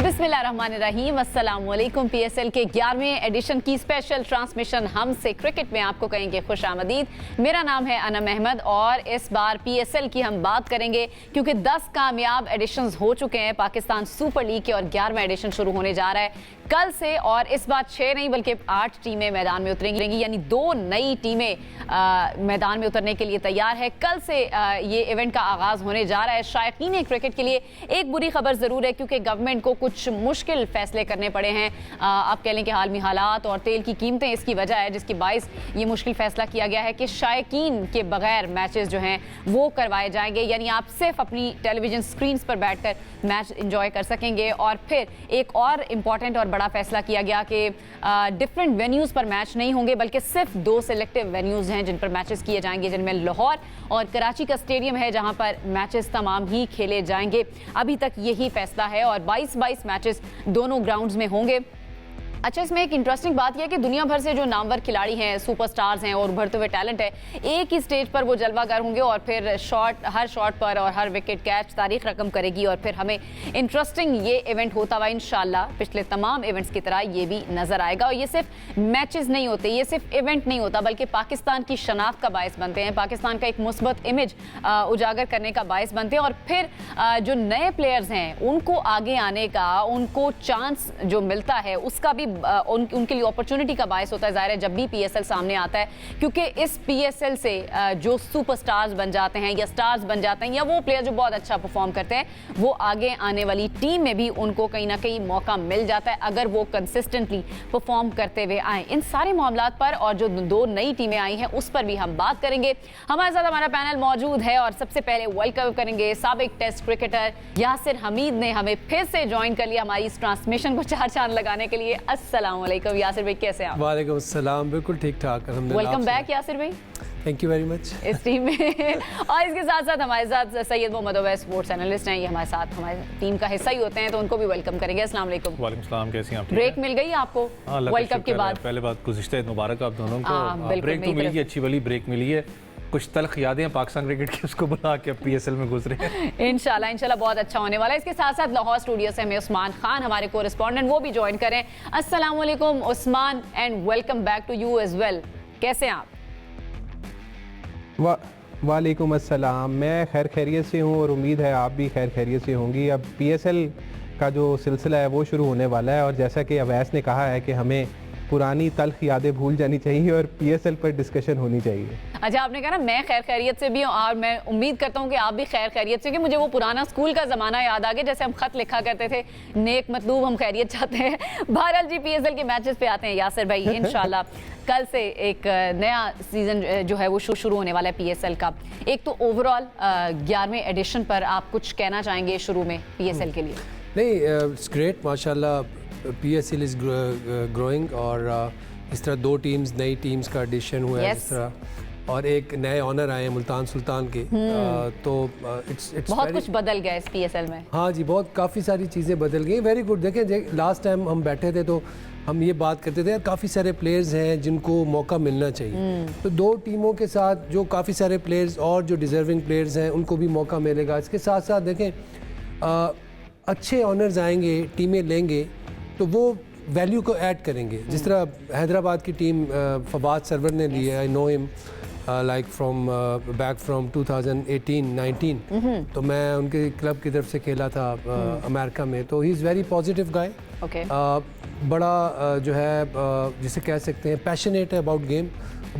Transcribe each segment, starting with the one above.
बिस्मिल्लाहिर्रहमानिर्रहीम, अस्सलाम वालेकुम। PSL के 11वें एडिशन की स्पेशल ट्रांसमिशन हमसे क्रिकेट में आपको कहेंगे खुश आमदीद। मेरा नाम है अनम अहमद और इस बार PSL की हम बात करेंगे क्योंकि 10 कामयाब एडिशंस हो चुके हैं। पाकिस्तान सुपर लीग के और 11वां एडिशन शुरू होने जा रहा है कल से और इस बार 6 नहीं बल्कि 8 टीमें मैदान में उतरेंगी, यानी 2 नई टीमें मैदान में उतरने के लिए तैयार है। कल से ये इवेंट का आगाज़ होने जा रहा है। शायकीन क्रिकेट के लिए एक बुरी खबर ज़रूर है क्योंकि गवर्नमेंट को कुछ मुश्किल फैसले करने पड़े हैं। आप कह लें कि हालमी हालात और तेल की कीमतें इसकी वजह है, जिसकी बाइस ये मुश्किल फैसला किया गया है कि शायकीन के बगैर मैचेस जो हैं वो करवाए जाएंगे, यानी आप सिर्फ अपनी टेलीविजन स्क्रीन पर बैठकर मैच इंजॉय कर सकेंगे। और फिर एक और इम्पॉर्टेंट और बड़ा फैसला किया गया कि डिफरेंट वेन्यूज़ पर मैच नहीं होंगे बल्कि सिर्फ 2 सिलेक्टिव वेन्यूज़ हैं जिन पर मैचेस किए जाएंगे, जिनमें लाहौर और कराची का स्टेडियम है जहां पर मैचेस तमाम ही खेले जाएंगे। अभी तक यही फैसला है और 22 मैचेस दोनों ग्राउंड्स में होंगे। अच्छा, इसमें एक इंटरेस्टिंग बात यह है कि दुनिया भर से जो नामवर खिलाड़ी हैं, सुपरस्टार्स हैं और उभरते हुए टैलेंट है, एक ही स्टेज पर वो जलवागर होंगे और फिर हर शॉट पर और हर विकेट कैच तारीख रकम करेगी और फिर हमें इंटरेस्टिंग ये इवेंट होता हुआ इंशाल्लाह पिछले तमाम इवेंट्स की तरह ये भी नजर आएगा। और ये सिर्फ मैचेस नहीं होते, ये सिर्फ इवेंट नहीं होता बल्कि पाकिस्तान की शनाख्त का बायस बनते हैं, पाकिस्तान का एक मुस्बत इमेज उजागर करने का बायस बनते हैं। और फिर जो नए प्लेयर्स हैं उनको आगे आने का, उनको चांस जो मिलता है उसका भी उनके लिए अपॉर्चुनिटी का बायस होता है। ज़ाहिर है जब भी PSL सामने आता है क्योंकि इस PSL से जो सुपरस्टार्स बन जाते हैं या स्टार्स बन जाते हैं या वो प्लेयर जो बहुत अच्छा परफॉर्म करते हैं, वो आगे आने वाली टीम में भी उनको कहीं ना कहीं मौका मिल जाता है अगर वो कंसिस्टेंटली परफॉर्म करते हुए आए। इन सारे मामलात पर और जो 2 नई टीमें आई हैं उस पर भी हम बात करेंगे। हमारे साथ हमारा पैनल मौजूद है और सबसे पहले वेलकम करेंगे साबिक टेस्ट क्रिकेटर यासिर हमीद ने हमें फिर से ज्वाइन कर लिया हमारी इस ट्रांसमिशन को 4 चांद लगाने के लिए। अस्सलाम वालेकुम यासिर भाई, कैसे हैं आप? वालेकुम अस्सलाम, बिल्कुल ठीक ठाक, अल्हम्दुलिल्लाह। वेलकम बैक यासिर भाई, थैंक यू वेरी मच इस टीम में। और इसके साथ साथ हमारे साथ सैयद मोहम्मद अवैस स्पोर्ट्स एनालिस्ट हैं, ये हमारे साथ हमारी टीम का हिस्सा ही होते हैं, तो उनको भी वेलकम करेंगे। अस्सलाम वालेकुम। वालेकुम सलाम, कैसी हैं आप? ब्रेक मिल गई आपको वर्ल्ड कप के बाद? पहले बात गुज़िश्ता ईद मुबारक आप दोनों को। ब्रेक तो मिली है, अच्छी वाली ब्रेक मिली है। कुछ तल्ख यादें पाकिस्तान क्रिकेट की उसको बुला के PSL में गुजरे हैं। इंशाल्लाह बहुत अच्छा होने वाला है। इसके साथ साथ लाहौर स्टूडियो से हमें उस्मान खान हमारे कोरेस्पोंडेंट वो भी ज्वाइन करें। अस्सलाम वालेकुम Usman and welcome back to you as well. कैसे हैं आप? वालेकुम अस्सलाम, मैं खैर खैरियत से हूँ और उम्मीद है आप भी खैर खैरियत से होंगी। अब PSL का जो सिलसिला है वो शुरू होने वाला है और जैसा कि अवैस ने कहा है कि हमें पुरानी तल्ख यादें भूल जानी चाहिए और PSL पर डिस्कशन होनी चाहिए। अच्छा, आपने कहा ना मैं खैर खैरियत से भी हूँ और मैं उम्मीद करता हूँ कि आप भी खैर खैरियत से, क्योंकि मुझे वो पुराना स्कूल का ज़माना याद आ गया जैसे हम ख़त लिखा करते थे, नेक मतलूब हम खैरियत चाहते हैं। बहरहाल जी, PSL के मैचेस पे आते हैं यासिर भाई। इंशाल्लाह कल से एक नया सीज़न जो है वो शुरू होने वाला है PSL का। एक तो ओवरऑल 11वें एडिशन पर आप कुछ कहना चाहेंगे शुरू में PSL के लिए? नहीं, इट्स ग्रेट, माशाल्लाह PSL इज़ ग्रोइंग और इस तरह 2 टीम्स नई टीम्स का एडिशन हुआ है इस तरह, और एक नए ऑनर आए हैं मुल्तान सुल्तान के। तो इट्स बहुत कुछ बदल गया इस PSL में। हाँ जी, बहुत काफ़ी सारी चीज़ें बदल गई। Very good. देखें, लास्ट टाइम हम बैठे थे तो हम ये बात करते थे काफ़ी सारे प्लेयर्स हैं जिनको मौका मिलना चाहिए, तो 2 टीमों के साथ जो काफ़ी सारे प्लेयर्स और जो डिज़र्विंग प्लेयर्स हैं उनको भी मौका मिलेगा। इसके साथ साथ देखें अच्छे ऑनर्स आएंगे, टीमें लेंगे तो वो वैल्यू को ऐड करेंगे। जिस तरह हैदराबाद की टीम फवाद सरवर ने ली है, I know him like from back from 2018-19, तो मैं उनके क्लब की तरफ से खेला था अमेरिका में। तो ही इज़ वेरी पॉजिटिव गाय, बड़ा जो है जिसे कह सकते हैं पैशनेट है अबाउट गेम,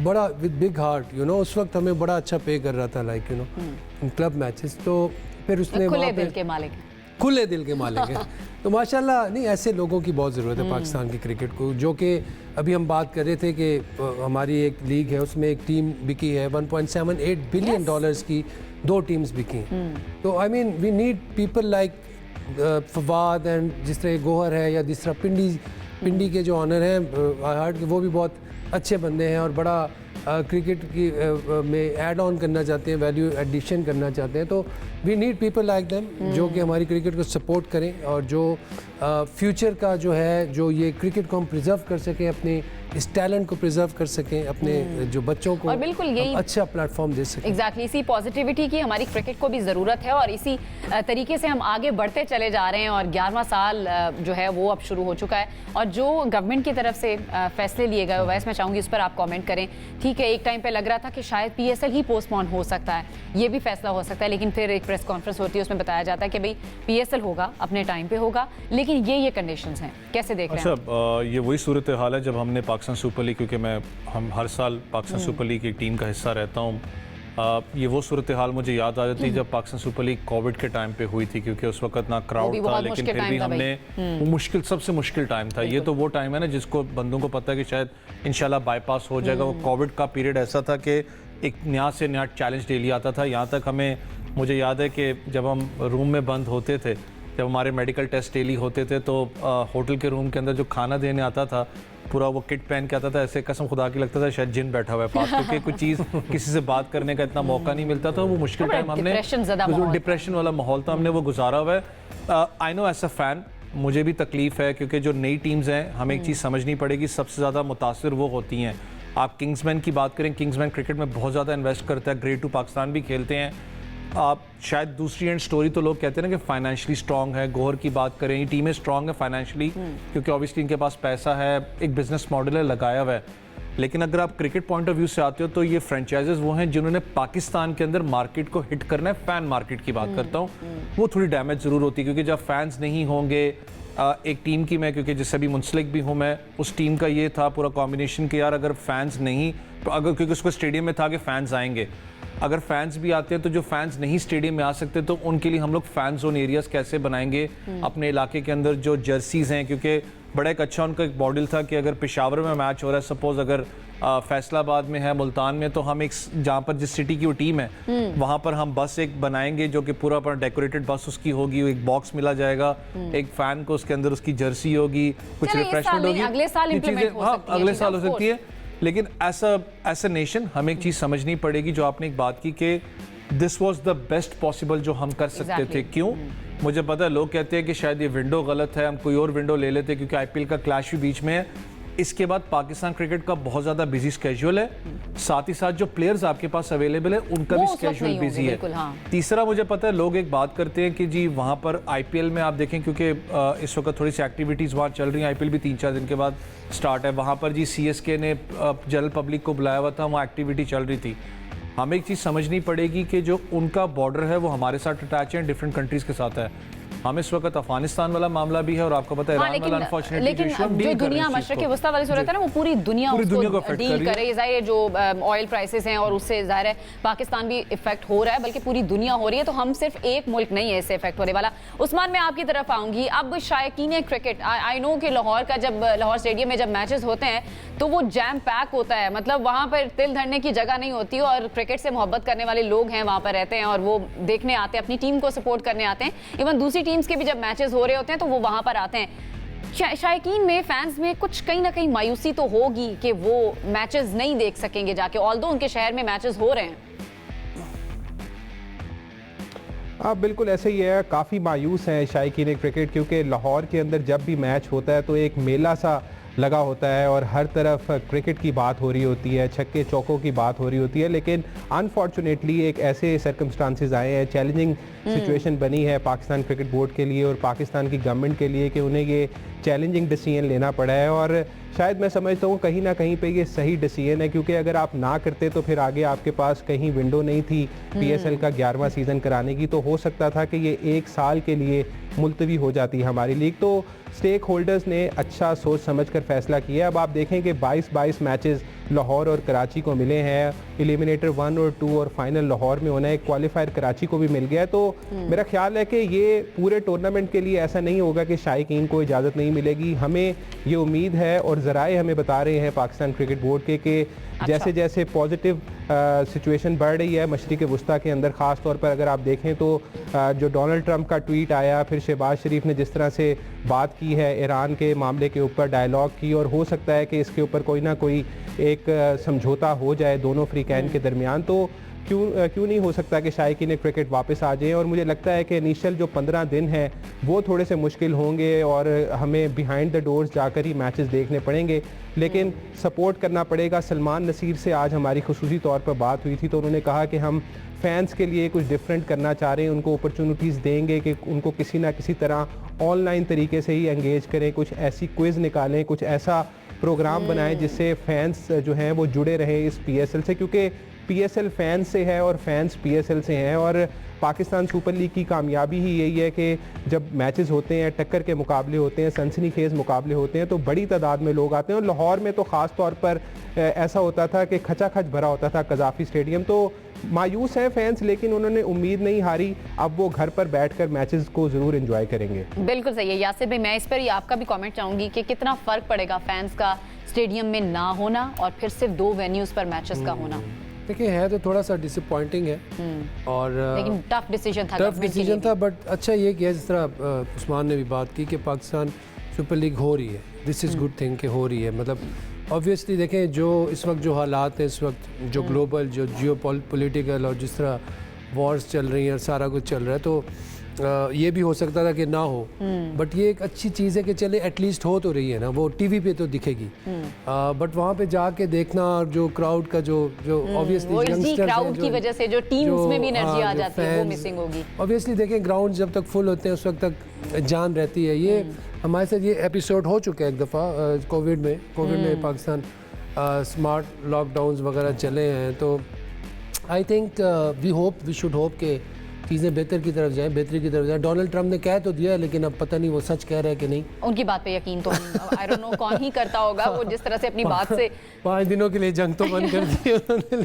बड़ा with big heart, you know. उस वक्त हमें बड़ा अच्छा पे कर रहा था, like you know, in club matches. तो फिर उसने खुले दिल के मालिक है। तो माशाल्लाह, नहीं, ऐसे लोगों की बहुत ज़रूरत है पाकिस्तान की क्रिकेट को। जो कि अभी हम बात कर रहे थे कि हमारी एक लीग है उसमें एक टीम बिकी है 1.78 बिलियन डॉलर्स की, 2 टीम्स बिकी हैं। तो I mean we need people like Fawad and जिस तरह गोहर है या जिस तरह पिंडी के जो ऑनर हैं, आई हर्ड कि वो भी बहुत अच्छे बंदे हैं और बड़ा क्रिकेट की में ऐड ऑन करना चाहते हैं, वैल्यू एडिशन करना चाहते हैं, तो we need people like them जो कि हमारी क्रिकेट को सपोर्ट करें और जो फ्यूचर का जो है, जो ये क्रिकेट को हम प्रिजर्व कर सकें, अपने इस टैलेंट को प्रिजर्व कर सकें, अपने जो बच्चों को और बिल्कुल यही अच्छा प्लेटफॉर्म दे सकें। एग्जैक्टली इसी पॉजिटिविटी की हमारी क्रिकेट को भी ज़रूरत है और इसी तरीके से हम आगे बढ़ते चले जा रहे हैं और 11वां साल जो है वो अब शुरू हो चुका है और जो गवर्नमेंट की तरफ से फैसले लिए गए, वैसे मैं चाहूँगी उस पर आप कमेंट करें। ठीक है, एक टाइम पे लग रहा था कि शायद PSL ही पोस्टपोन हो सकता है, ये भी फैसला हो सकता है, लेकिन फिर एक प्रेस कॉन्फ्रेंस होती है, उसमें बताया जाता है कि भाई PSL होगा, अपने टाइम पे होगा, लेकिन ये कंडीशंस हैं। कैसे देख रहे हैं? अच्छा, ये वही सूरत हाल है जब हमने पाकिस्तान सुपर लीग, क्योंकि हम हर साल पाकिस्तान सुपर लीग की टीम का हिस्सा रहता हूँ, ये वो सूरत हाल मुझे याद आ जाती है जब पाकिस्तान सुपर लीग कोविड के टाइम पे हुई थी, क्योंकि उस वक्त ना क्राउड था, लेकिन फिर भी हमने वो मुश्किल, सबसे मुश्किल टाइम था। ये तो वो टाइम है ना जिसको बंदों को पता है कि शायद इंशाल्लाह बाईपास हो जाएगा। वो कोविड का पीरियड ऐसा था कि एक नया से नया चैलेंज डेली आता था। यहाँ तक हमें, मुझे याद है कि जब हम रूम में बंद होते थे, जब हमारे मेडिकल टेस्ट डेली होते थे, तो होटल के रूम के अंदर जो खाना देने आता था, पूरा वो किट पहन के आता था, ऐसे कसम खुदा की लगता था शायद जिन बैठा हुआ है पास, क्योंकि कुछ चीज़ किसी से बात करने का इतना मौका नहीं मिलता था। वो मुश्किल टाइम हमने, डिप्रेशन वाला माहौल था, हमने वो गुजारा हुआ है। I know as a fan मुझे भी तकलीफ है, क्योंकि जो नई टीम्स हैं, हमें एक चीज़ समझनी पड़ेगी, सबसे ज़्यादा मुतासिर वो होती हैं। आप किंग्समैन की बात करें, किंग्समैन क्रिकेट में बहुत ज़्यादा इन्वेस्ट करता है, ग्रेड 2 पाकिस्तान भी खेलते हैं। आप शायद दूसरी एंड स्टोरी तो लोग कहते हैं ना कि फाइनेंशियली स्ट्रांग है, गौहर की बात करें, ये टीमें स्ट्रांग है फाइनेंशियली, क्योंकि ऑब्वियसली इनके पास पैसा है, एक बिजनेस मॉडल है लगाया हुआ है। लेकिन अगर आप क्रिकेट पॉइंट ऑफ व्यू से आते हो तो ये फ्रेंचाइजेज वो हैं जिन्होंने पाकिस्तान के अंदर मार्केट को हिट करना है। फैन मार्केट की बात करता हूँ, वो थोड़ी डैमेज ज़रूर होती है, क्योंकि जब फैंस नहीं होंगे एक टीम की, मैं क्योंकि जिससे भी मुंसलिक भी हूँ मैं, उस टीम का ये था पूरा कॉम्बिनेशन कि यार अगर फैंस नहीं, तो अगर, क्योंकि उसको स्टेडियम में था कि फैंस आएंगे, अगर फैंस भी आते हैं तो जो फैंस नहीं स्टेडियम में आ सकते तो उनके लिए हम लोग फैन जोन एरियाज कैसे बनाएंगे अपने इलाके के अंदर, जो जर्सीज हैं, क्योंकि बड़ा एक अच्छा उनका एक मॉडल था कि अगर पेशावर में मैच हो रहा है, सपोज अगर फैसलाबाद में है, मुल्तान में, तो हम एक जहाँ पर जिस सिटी की वो टीम है वहाँ पर हम बस एक बनाएंगे जो कि पूरा पर डेकोरेटेड बस उसकी होगी, एक बॉक्स मिला जाएगा, एक फैन को उसके अंदर उसकी जर्सी होगी, कुछ रिफ्रेशमेंट होगी, अगले साल अगले साल हो सकती है। लेकिन ऐसा नेशन हमें एक चीज़ समझनी पड़ेगी, जो आपने एक बात की कि this was the best possible जो हम कर सकते थे। क्यों? मुझे पता है लोग कहते हैं कि शायद ये विंडो गलत है, हम कोई और विंडो ले लेते, क्योंकि IPL का क्लैश भी बीच में है। इसके बाद पाकिस्तान क्रिकेट का बहुत ज़्यादा बिजी स्केड्यूल है, साथ ही साथ जो प्लेयर्स आपके पास अवेलेबल है उनका भी स्केड्यूल बिजी है। तीसरा, मुझे पता है लोग एक बात करते हैं कि जी वहाँ पर IPL में आप देखें, क्योंकि इस वक्त थोड़ी सी एक्टिविटीज़ वहाँ चल रही हैं, IPL भी 3-4 दिन के बाद स्टार्ट है, वहाँ पर जी CSK ने जनरल पब्लिक को बुलाया हुआ था, वहाँ एक्टिविटी चल रही थी। हमें एक चीज़ समझनी पड़ेगी कि जो उनका बॉर्डर है वो हमारे साथ अटैच है, डिफरेंट कंट्रीज़ के साथ है। हम इस वक्त अफगानिस्तान वाला मामला भी है और आपको पता है ईरान वाला अनफॉर्चुनेटली, लेकिन जो दुनिया मशरक़ वस्ता वाली सूरत है ना, वो पूरी दुनिया को डील करे। ज़ाहिर है जो ऑयल प्राइसेस हैं और उससे ज़ाहिर है पाकिस्तान भी इफेक्ट हो रहा है, बल्कि पूरी दुनिया हो रही है, तो हम सिर्फ एक मुल्क नहीं है इससे इफेक्ट होने वाला। उस्मान, मैं आपकी तरफ आऊँगी। अब शायकीन क्रिकेट, आई नो कि लाहौर का जब लाहौर स्टेडियम में जब मैचेस होते हैं तो वो जैम पैक होता है, मतलब वहाँ पर तिल धरने की जगह नहीं होती, और क्रिकेट से मोहब्बत करने वाले लोग हैं वहाँ पर रहते हैं और वो देखने आते हैं, अपनी टीम को सपोर्ट करने आते हैं। इवन दूसरी टीम्स के भी जब मैचेस हो रहे होते हैं तो वो वहाँ पर आते हैं। शायकीन में, फैंस में कुछ कहीं ना कहीं मायूसी तो होगी कि वो मैचेस नहीं देख सकेंगे जाके, ऑल्दो उनके शहर में मैचेस हो रहे हैं। हाँ, बिल्कुल ऐसे ही है, काफ़ी मायूस हैं शायकीन क्रिकेट, क्योंकि लाहौर के अंदर जब भी मैच होता है तो एक मेला सा लगा होता है और हर तरफ क्रिकेट की बात हो रही होती है, छक्के चौकों की बात हो रही होती है। लेकिन अनफॉर्चुनेटली एक ऐसे सर्कमस्टांसेस आए हैं, चैलेंजिंग सिचुएशन बनी है पाकिस्तान क्रिकेट बोर्ड के लिए और पाकिस्तान की गवर्नमेंट के लिए कि उन्हें ये चैलेंजिंग डिसीजन लेना पड़ा है। और शायद मैं समझता हूँ कहीं ना कहीं पे ये सही डिसीजन है, क्योंकि अगर आप ना करते तो फिर आगे आपके पास कहीं विंडो नहीं थी PSL का 11वां सीज़न कराने की, तो हो सकता था कि ये 1 साल के लिए मुलतवी हो जाती है हमारी लीग। तो स्टेक होल्डर्स ने अच्छा सोच समझ कर फैसला किया। अब आप देखें कि 22 मैचेस लाहौर और कराची को मिले हैं, एलिमिनेटर 1 और 2 और फाइनल लाहौर में होना है, क्वालिफायर कराची को भी मिल गया है। तो मेरा ख्याल है कि ये पूरे टूर्नामेंट के लिए ऐसा नहीं होगा कि शायकीन को इजाज़त नहीं मिलेगी। हमें ये उम्मीद है और ज़राए हमें बता रहे हैं पाकिस्तान क्रिकेट बोर्ड के कि जैसे जैसे पॉजिटिव सिचुएशन बढ़ रही है मशरिक़ वस्ता के अंदर, ख़ास तौर पर अगर आप देखें तो जो डोनाल्ड ट्रंप का ट्वीट आया, फिर शहबाज शरीफ ने जिस तरह से बात की है ईरान के मामले के ऊपर, डायलॉग की, और हो सकता है कि इसके ऊपर कोई ना कोई एक समझौता हो जाए दोनों फ्रीकैन के दरमियान, तो क्यों नहीं हो सकता कि शायकीन क्रिकेट वापस आ जाए। और मुझे लगता है कि इनिशियल जो 15 दिन हैं वो थोड़े से मुश्किल होंगे और हमें बिहाइंड द डोर्स जाकर ही मैचेस देखने पड़ेंगे, लेकिन सपोर्ट करना पड़ेगा। सलमान नसीर से आज हमारी खुसूसी तौर पर बात हुई थी तो उन्होंने कहा कि हम फैंस के लिए कुछ डिफरेंट करना चाह रहे हैं, उनको अपॉर्चुनिटीज़ देंगे कि उनको किसी ना किसी तरह ऑनलाइन तरीके से ही एंगेज करें, कुछ ऐसी क्विज़ निकालें, कुछ ऐसा प्रोग्राम बनाएं जिससे फैंस जो हैं वो जुड़े रहें इस PSL से, क्योंकि PSL फैंस से है और फैंस PSL से हैं। और पाकिस्तान सुपर लीग की कामयाबी ही यही है कि जब मैचेस होते हैं, टक्कर के मुकाबले होते हैं, सनसनीखेज मुकाबले होते हैं, तो बड़ी तादाद में लोग आते हैं। और लाहौर में तो ख़ास तौर पर ऐसा होता था कि खचाखच भरा होता था कज़ाफ़ी स्टेडियम। तो मायूस हैं फैंस, लेकिन उन्होंने उम्मीद नहीं हारी, अब वो घर पर बैठकर मैचेस को ज़रूर एंजॉय करेंगे। बिल्कुल सही है यासिर भाई, मैं इस पर ही आपका भी कमेंट चाहूँगी कि कितना फ़र्क पड़ेगा फैंस का स्टेडियम में ना होना और फिर सिर्फ 2 वेन्यूज़ पर मैचेस का होना। देखिए है तो थोड़ा सा डिसअपॉइंटिंग है और लेकिन टफ डिसीजन था, बट अच्छा ये किया जिस तरह उस्मान ने भी बात की कि पाकिस्तान सुपर लीग हो रही है, दिस इज़ गुड थिंग कि हो रही है। मतलब ऑब्वियसली देखें जो इस वक्त जो हालात हैं, इस वक्त जो ग्लोबल जो जियो पॉलिटिकल और जिस तरह वॉर्स चल रही हैं और सारा कुछ चल रहा है, तो ये भी हो सकता था कि ना हो, बट ये एक अच्छी चीज़ है कि चले एटलीस्ट हो तो रही है ना, वो टीवी पे तो दिखेगी, बट वहाँ पे जाके देखना और जो क्राउड का जो ऑब्वियसली क्राउड की वजह से जो टीम्स में भी एनर्जी आ जाती है वो मिसिंग होगी। ऑब्वियसली देखें ग्राउंड जब तक फुल होते हैं उस वक्त तक जान रहती है। ये हमारे साथ ये एपिसोड हो चुका है एक दफ़ा कोविड में पाकिस्तान स्मार्ट लॉकडाउन्स वगैरह चले हैं, तो I think we should hope के चीज़ें बेहतरी की तरफ जाएं। डोनाल्ड ट्रंप ने कह तो दिया, लेकिन अब पता नहीं वो सच कह रहा है कि नहीं। उनकी बात पे यकीन तो आई डोंट नो कौन ही करता होगा, वो जिस तरह से अपनी बात से 5 दिनों के लिए जंग तो बंद कर दी उन्होंने,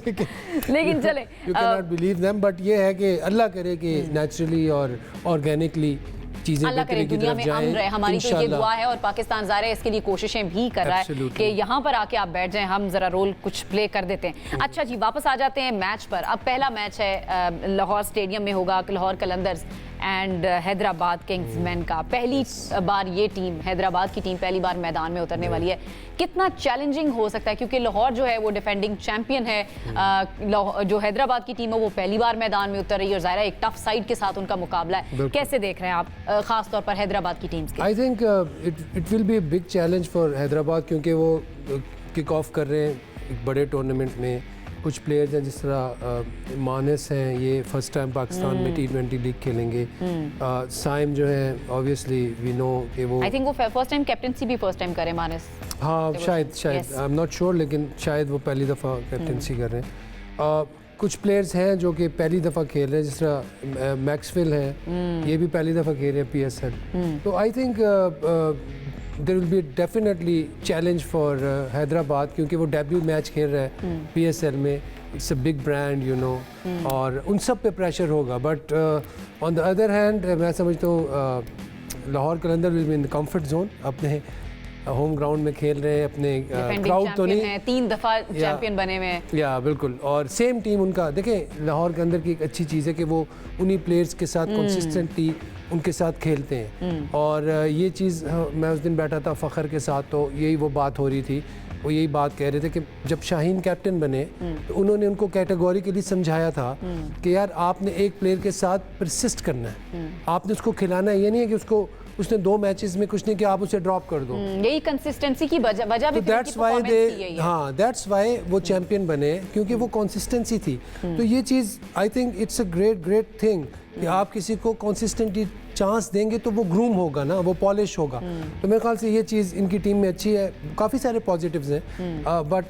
लेकिन चले you can not believe them, but ये है कि अल्लाह करे कि नेचुरली और ऑर्गेनिकली चीज़ें अल्लाह करे दुनिया में अमन रहे, हमारी तो ये दुआ है। और पाकिस्तान ज़ाहिर है इसके लिए कोशिशें भी कर रहा है कि यहाँ पर आके आप बैठ जाएं, हम ज़रा रोल कुछ प्ले कर देते हैं। अच्छा जी, वापस आ जाते हैं मैच पर। अब पहला मैच है लाहौर स्टेडियम में होगा, लाहौर कलंदर्स एंड हैदराबाद किंग्समैन का। पहली बार ये टीम, हैदराबाद की टीम पहली बार मैदान में उतरने वाली है। कितना चैलेंजिंग हो सकता है, क्योंकि लाहौर जो है वो डिफेंडिंग चैंपियन है, जो हैदराबाद की टीम है वो पहली बार मैदान में उतर रही है और ज़ाहिर है एक टफ साइड के साथ उनका मुकाबला है। कैसे देख रहे हैं आप खास तौर पर हैदराबाद की टीम्स के? I think it will be a big challenge for Hyderabad, क्योंकि वो किक ऑफ कर रहे हैं एक बड़े टूर्नामेंट में। कुछ प्लेयर्स हैं जिस तरह मानस हैं, ये फर्स्ट टाइम पाकिस्तान में T20 लीग खेलेंगे। साइम जो है ऑब्वियसली वी नो कि वो आई थिंक वो फर्स्ट टाइम कैप्टनसी भी फर्स्ट टाइम करे मानस। हाँ शायद आई एम नॉट श्योर, लेकिन शायद वो पहली दफ़ा कैप्टनसी कर रहे हैं। कुछ प्लेयर्स हैं जो कि पहली दफ़ा खेल रहे हैं, जिस तरह मैक्सवेल है, ये भी पहली दफ़ा खेल रहे हैं PSL। तो I think there will be definitely challenge for Hyderabad, क्योंकि वो डेब्यू मैच खेल रहा है PSL में। It's a big brand you know, और उन सब पे प्रेशर होगा। But on the other hand मैं समझता हूँ Lahore Qalandar will be in the comfort zone, अपने होम ग्राउंड में खेल रहे हैं, अपने क्राउड तो नहीं, 3 दफ़ा चैंपियन बने हुए हैं। या बिल्कुल, और सेम टीम उनका देखें, लाहौर के अंदर की एक अच्छी चीज़ है कि वो उन्हीं प्लेयर्स के साथ कंसिस्टेंटली उनके साथ खेलते हैं। और ये चीज़ मैं उस दिन बैठा था फ़खर के साथ, तो यही वो बात हो रही थी, वो यही बात कह रहे थे कि जब शाहीन कैप्टन बने तो उन्होंने उनको कैटेगोरिकली समझाया था कि यार आपने एक प्लेयर के साथ परसिस्ट करना है, आपने उसको खिलाना है। ये नहीं है कि उसको उसने 2 मैचेस में कुछ नहीं किया आप उसे ड्रॉप कर दो। यही कंसिस्टेंसी की वजह भी दैट्स व्हाई दे, हाँ दैट्स व्हाई वो चैंपियन बने, क्योंकि वो कंसिस्टेंसी थी। तो ये चीज़ I think it's a great thing कि आप किसी को कंसिस्टेंटली चांस देंगे तो वो ग्रूम होगा ना, वो पॉलिश होगा। तो मेरे ख्याल से ये चीज़ इनकी टीम में अच्छी है। काफ़ी सारे पॉजिटिव्स हैं, बट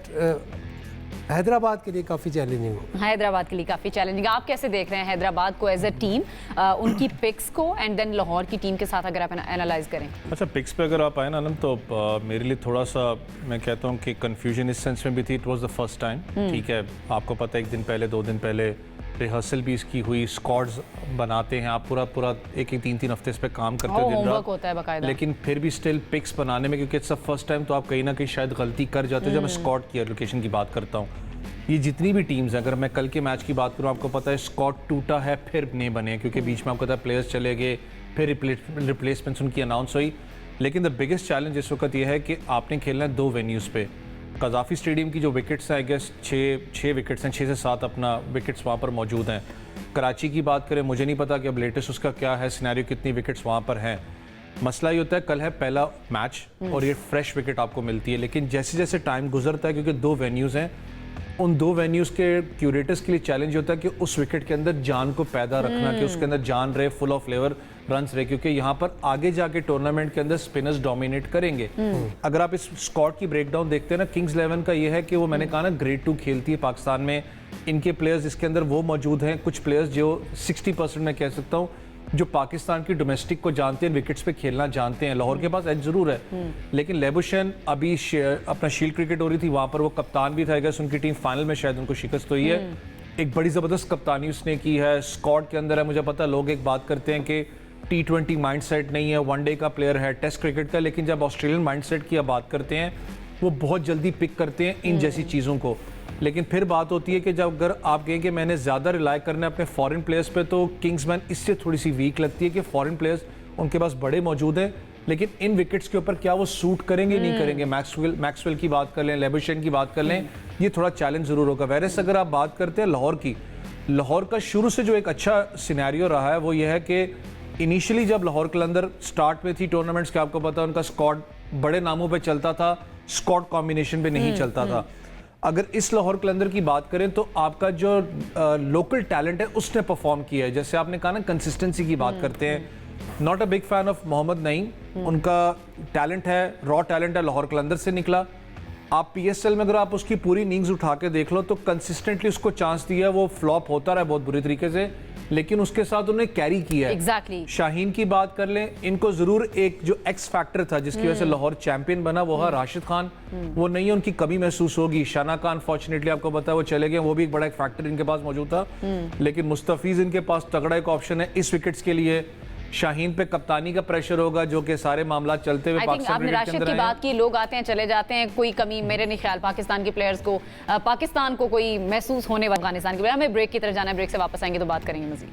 हैदराबाद के लिए काफ़ी चैलेंजिंग हो। हैदराबाद के लिए काफ़ी चैलेंजिंग। आप कैसे देख रहे हैं हैदराबाद को एज अ टीम, उनकी पिक्स को एंड देन लाहौर की टीम के साथ अगर आप एनालाइज करें? अच्छा, पिक्स पे अगर आप आए ना तो मेरे लिए थोड़ा सा मैं कहता हूँ कि कंफ्यूजन इस सेंस में भी थी। It was the first time, ठीक है, आपको पता है 1 दिन पहले 2 दिन पहले रिहर्सल भी इसकी हुई, स्क्वाड्स बनाते हैं, आप पूरा एक 3-3 हफ्ते इस पर काम करते हो दिन रात होता है बकायदा, लेकिन फिर भी स्टिल पिक्स बनाने में, क्योंकि इट्स द फर्स्ट टाइम, तो आप कहीं ना कहीं शायद गलती कर जाते हो। जब मैं स्क्वाड की एलोकेशन की बात करता हूँ, ये जितनी भी टीम्स हैं, अगर मैं कल के मैच की बात करूँ, आपको पता है स्क्वाड टूटा है, फिर नहीं बने, क्योंकि बीच में आपको पता है प्लेयर्स चले गए, फिर रिप्लेसमेंट्स उनकी अनाउंस हुई। लेकिन द बिगेस्ट चैलेंज इस वक्त ये है कि आपने खेलना है 2 वेन्यूज़ पे, कज़ाफ़ी स्टेडियम की जो विकेट्स हैं आई गेस 6 विकेट्स हैं, 6 से 7 अपना विकेट्स वहाँ पर मौजूद हैं। कराची की बात करें, मुझे नहीं पता कि अब लेटेस्ट उसका क्या है सिनेरियो, कितनी विकेट्स वहाँ पर हैं। मसला ये होता है कल है पहला मैच और ये फ्रेश विकेट आपको मिलती है, लेकिन जैसे जैसे टाइम गुजरता है, क्योंकि 2 वेन्यूज़ हैं, उन 2 वेन्यूज़ के क्यूरेटर्स के लिए चैलेंज होता है कि उस विकेट के अंदर जान को पैदा रखना, कि उसके अंदर जान रहे, फुल ऑफ फ्लेवर रन्स रहे, क्योंकि यहाँ पर आगे जाके टूर्नामेंट के अंदर स्पिनर्स डोमिनेट करेंगे। अगर आप इस स्क्वाड की ब्रेकडाउन देखते हैं ना, किंग्स 11 का ये है कि वो मैंने कहा ना ग्रेड 2 खेलती है पाकिस्तान में। इनके प्लेयर्स इसके अंदर वो मौजूद हैं, कुछ प्लेयर्स जो 60% मैं कह सकता हूँ जो पाकिस्तान की डोमेस्टिक को जानते हैं, विकेट्स पे खेलना जानते हैं। लाहौर के पास एज जरूर है, लेकिन लेबुशन अभी अपना शील्ड क्रिकेट हो रही थी, वहाँ पर वो कप्तान भी था, उनकी टीम फाइनल में शायद उनको शिकस्त हुई है। एक बड़ी ज़बरदस्त कप्तानी उसने की है, स्क्वाड के अंदर है। मुझे पता है लोग एक बात करते हैं कि T20 माइंडसेट नहीं है, वनडे का प्लेयर है, टेस्ट क्रिकेट का, लेकिन जब ऑस्ट्रेलियन माइंडसेट की बात करते हैं वो बहुत जल्दी पिक करते हैं इन जैसी चीज़ों को। लेकिन फिर बात होती है कि जब अगर आप कहें कि मैंने ज़्यादा रिलाई करना है अपने फॉरेन प्लेयर्स पे, तो किंग्समैन इससे थोड़ी सी वीक लगती है कि फॉरेन प्लेयर्स उनके पास बड़े मौजूद हैं, लेकिन इन विकेट्स के ऊपर क्या वो सूट करेंगे नहीं करेंगे। मैक्सवेल की बात कर लें, लेबुशन की बात कर लें, ये थोड़ा चैलेंज ज़रूर होगा। वैरस अगर आप बात करते हैं लाहौर की, लाहौर का शुरू से जो एक अच्छा सिनेरियो रहा है वो ये है कि इनिशियली जब लाहौर कलंदर स्टार्ट में थी टूर्नामेंट्स के, आपको पता है उनका स्क्वाड बड़े नामों पे चलता था, स्क्वाड कॉम्बिनेशन पे नहीं चलता था। अगर इस लाहौर कलंदर की बात करें तो आपका जो लोकल टैलेंट है उसने परफॉर्म किया है। जैसे आपने कहा ना कंसिस्टेंसी की बात करते हैं, not a big fan of Mohammad Naeem, उनका टैलेंट है, रॉ टैलेंट है, लाहौर कलंदर से निकला। आप PSL में अगर आप उसकी पूरी इनिंग्स उठा के देख लो तो कंसिस्टेंटली उसको चांस दिया, वो फ्लॉप होता रहा बहुत बुरी तरीके से, लेकिन उसके साथ उन्हें कैरी किया है। Exactly. शाहीन की बात कर लें, इनको जरूर एक जो एक्स फैक्टर था जिसकी वजह से लाहौर चैंपियन बना वो है राशिद खान, वो नहीं है, उनकी कमी महसूस होगी। शाना खान फॉर्चुनेटली आपको पता है वो चले गए, वो भी एक बड़ा एक फैक्टर इनके पास मौजूद था, लेकिन मुस्तफीज इनके पास तगड़ा एक ऑप्शन है इस विकेट्स के लिए। शाहीन पे कप्तानी का प्रेशर होगा, जो कि सारे मामला चलते हुए पाकिस्तान आपने राशिद की बात की, लोग आते हैं चले जाते हैं, कोई कमी मेरे नहीं ख्याल पाकिस्तान के प्लेयर्स को, पाकिस्तान को कोई महसूस होने वाला अफगानिस्तान के प्लेयर। हमें ब्रेक की तरफ जाना है, ब्रेक से वापस आएंगे तो बात करेंगे मजीद।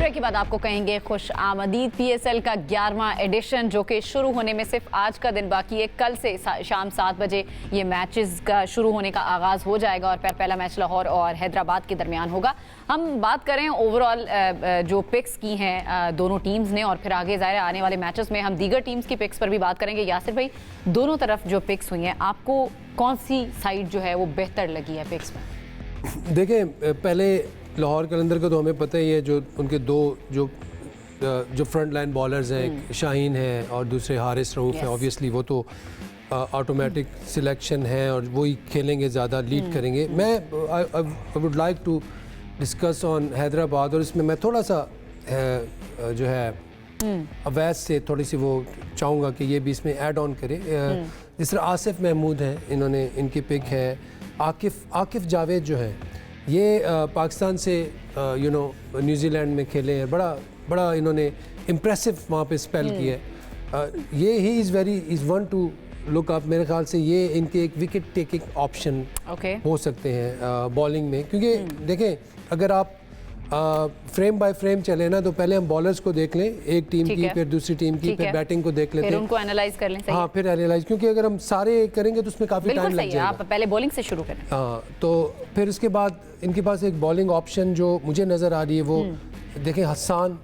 के बाद आपको कहेंगे खुश आमदीद। PSL का 11वां एडिशन जो कि शुरू होने में सिर्फ आज का दिन बाकी है, कल से शाम 7 बजे ये मैचेस का शुरू होने का आगाज़ हो जाएगा और पहला मैच लाहौर और हैदराबाद के दरमियान होगा। हम बात करें ओवरऑल जो पिक्स की हैं दोनों टीम्स ने, और फिर आगे ज़ाहिर आने वाले मैचेस में हम दीगर टीम्स की पिक्स पर भी बात करेंगे। यासिर भाई, दोनों तरफ जो पिक्स हुई हैं, आपको कौन सी साइड जो है वो बेहतर लगी है पिक्स में? देखें, पहले लाहौर कलंदर का तो हमें पता ही है, जो उनके दो जो फ्रंट लाइन बॉलर्स हैं, शाहीन है और दूसरे हारिस रऊफ है, ऑब्वियसली वो तो ऑटोमेटिक सिलेक्शन है और वही खेलेंगे, ज़्यादा लीड करेंगे। मैं I would like to discuss on Hyderabad, और इसमें मैं थोड़ा सा जो है अवैस से थोड़ी सी वो चाहूँगा कि ये भी इसमें ऐड ऑन करे। जिस तरह आसिफ महमूद हैं, इन्होंने इनकी पिक है। आकिफ जावेद जो है, ये पाकिस्तान से न्यूजीलैंड में खेले हैं, बड़ा इन्होंने इम्प्रेसिव वहाँ पे स्पेल किया है। ये he is one two look up. मेरे ख्याल से ये इनके एक विकेट टेकिंग ऑप्शन हो सकते हैं बॉलिंग में, क्योंकि देखें अगर आप फ्रेम बाय फ्रेम चले ना, तो पहले हम बॉलर्स को देख लें, एक टीम की, फिर दूसरी टीम की, फिर बैटिंग को देख लेते हैं, फिर उनको एनालाइज कर लें। हाँ, फिर एनालाइज, क्योंकि अगर हम सारे करेंगे तो उसमें काफ़ी टाइम लग जाएगा। आप पहले बॉलिंग से शुरू करें। हाँ, तो फिर उसके बाद इनके पास एक बॉलिंग ऑप्शन जो मुझे नज़र आ रही है वो देखें, हसान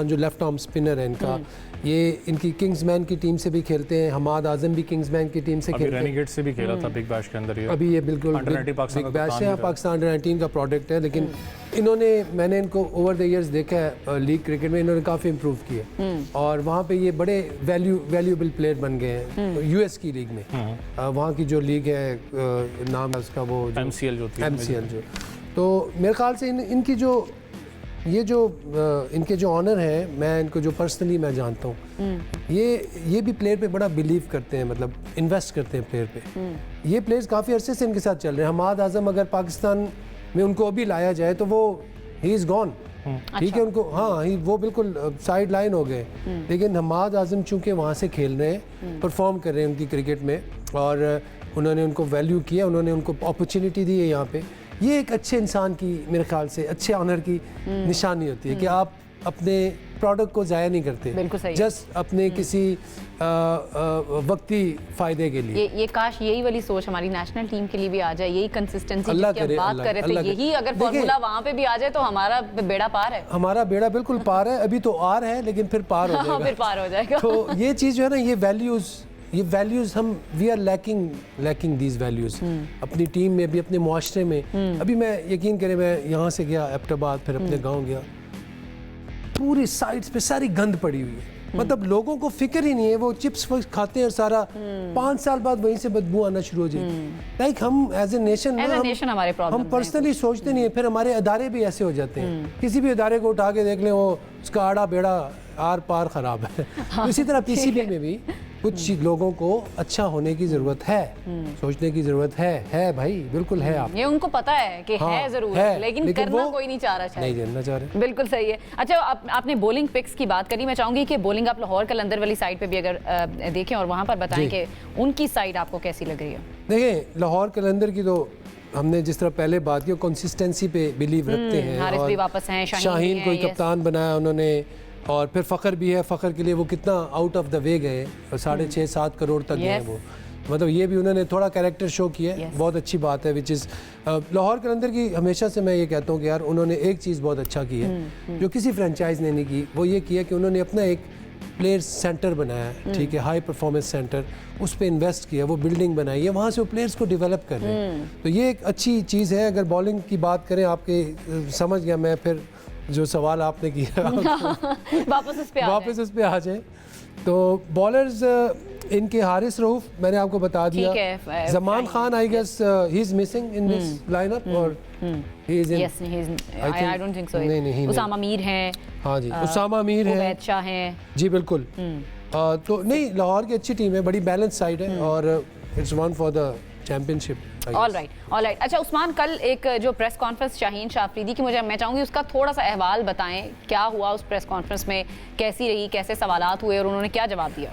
जो लेफ्ट आर्म स्पिनर है इनका, ये इनकी किंग्समैन की टीम से भी खेलते हैं। हमाद आजम भी किंग्समैन की टीम से खेलते हैं, रेनिगेट से भी खेला था बिग बैश के अंदर। अभी ये बिल्कुल बिग बैश है, पाकिस्तान अंडर 19 का प्रोडक्ट है, लेकिन मैंने इनको ओवर द इयर्स देखा है लीग क्रिकेट में, इन्होंने काफ़ी इम्प्रूव किया और वहाँ पे ये बड़े वैल्यूएबल प्लेयर बन गए हैं US की लीग में। वहाँ की जो लीग है, नाम है उसका वो MCL जो, तो मेरे ख्याल से इनकी जो इनके जो ऑनर है, मैं इनको जो पर्सनली मैं जानता हूँ, ये भी प्लेयर पे बड़ा बिलीव करते हैं, मतलब इन्वेस्ट करते हैं प्लेयर पे। ये प्लेयर्स काफ़ी अरसे से इनके साथ चल रहे हैं। हमाद आजम अगर पाकिस्तान में उनको अभी लाया जाए तो वो ही इज़ गॉन, ठीक है, उनको वो बिल्कुल साइड लाइन हो गए। लेकिन हमाद आजम चूँकि वहाँ से खेल रहे हैं, परफॉर्म कर रहे हैं उनकी क्रिकेट में, और उन्होंने उनको वैल्यू किया, उन्होंने उनको अपॉर्चुनिटी दी है यहाँ पे। ये एक अच्छे इंसान की, मेरे ख्याल से अच्छे ऑनर की निशानी होती है कि आप अपने प्रोडक्ट को ज़ाया नहीं करते, बिल्कुल सही, जस्ट अपने किसी वक्ती फ़ायदे के लिए। ये काश यही वाली सोच हमारी नेशनल टीम के लिए भी आ जाए, यही कंसिस्टेंसी अल्लाह जिसकी करे, हम बात कर रहे थे, यही अगर फॉर्मूला वहाँ पे भी आ जाए तो हमारा बेड़ा पार है। हमारा बेड़ा बिल्कुल पार है, अभी तो आर है लेकिन फिर पार हो जाएगा। फिर पार हो जाएगा। तो ये चीज़ जो है ना, ये वैल्यूज़ हम we are lacking these values अपनी टीम में भी, अपने मुआशरे में। अभी मैं यकीन करें, मैं यहाँ से गया एबटाबाद, फिर अपने गाँव गया, पूरी साइड्स पे सारी गंद पड़ी हुई है। मतलब लोगों को फिक्र ही नहीं है, वो चिप्स खाते हैं और सारा 5 साल बाद वहीं से बदबू आना शुरू हो जाएगी। लाइक हम एज ए नेशन हमारे हम पर्सनली सोचते नहीं है, फिर हमारे अदारे भी ऐसे हो जाते हैं। किसी भी अदारे को उठा के देख लें, वो उसका आड़ा बेड़ा आर पार खराब है। तो इसी तरह पीसीबी में भी कुछ लोगों को अच्छा होने की जरूरत है, सोचने की जरूरत है भाई, बिल्कुल है। आप ये उनको पता है कि हाँ, है जरूर, लेकिन करना कोई नहीं चाह रहा, नहीं करना चाह रहे। बिल्कुल सही है। अच्छा, आपने बॉलिंग पिक्स की बात करी, मैं चाहूंगी कि बॉलिंग आप लाहौर कलंदर वाली साइड पे भी अगर देखें और वहां पर बताएं कि उनकी साइड आपको कैसी लग रही है। देखें, लाहौर कलंदर की तो हमने जिस तरह पहले बात की, कंसिस्टेंसी पे बिलीव रखते हैं। हारिस भी वापस हैं, शाहीन कोई कप्तान बनाया उन्होंने, और फिर फ़खर भी है। फ़खर के लिए वो कितना आउट ऑफ द वे गए, 6.5-7 करोड़ तक गए वो। मतलब ये भी उन्होंने थोड़ा कैरेक्टर शो किया है, बहुत अच्छी बात है। विच इज़ लाहौर कलंदर की हमेशा से मैं ये कहता हूँ कि यार उन्होंने एक चीज़ बहुत अच्छा की है जो किसी फ्रेंचाइज ने नहीं की। वो ये किया कि उन्होंने अपना एक प्लेयर सेंटर बनाया, ठीक है, हाई परफॉर्मेंस सेंटर, उस पर इन्वेस्ट किया, वो बिल्डिंग बनाई है, वहाँ से वो प्लेयर्स को डेवलप कर रहे हैं। तो ये एक अच्छी चीज़ है। अगर बॉलिंग की बात करें, आपके समझ गया मैं, फिर जो सवाल आपने किया वापस उस पे आ जाए। तो बॉलर्स इनके हारिस रऊफ मैंने आपको बता दिया, Zaman Khan I guess he is missing in this lineup, और he is in, yes I don't think so. नहीं, उसामा मीर हैं, हाँ जी, उसामा मीर है, उबैद शाह हैं जी, बिल्कुल। तो नहीं, लाहौर की अच्छी टीम है, बड़ी बैलेंस साइड है, और it's one for the championship. All right. अच्छा उस्मान, कल एक जो प्रेस कॉन्फ्रेंस शाहीन शाह अफरीदी की, मैं चाहूँगी उसका थोड़ा सा अहवाल बताएं, क्या हुआ उस प्रेस कॉन्फ्रेंस में, कैसी रही, कैसे सवालात हुए और उन्होंने क्या जवाब दिया।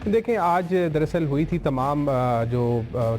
देखें, आज दरअसल हुई थी तमाम जो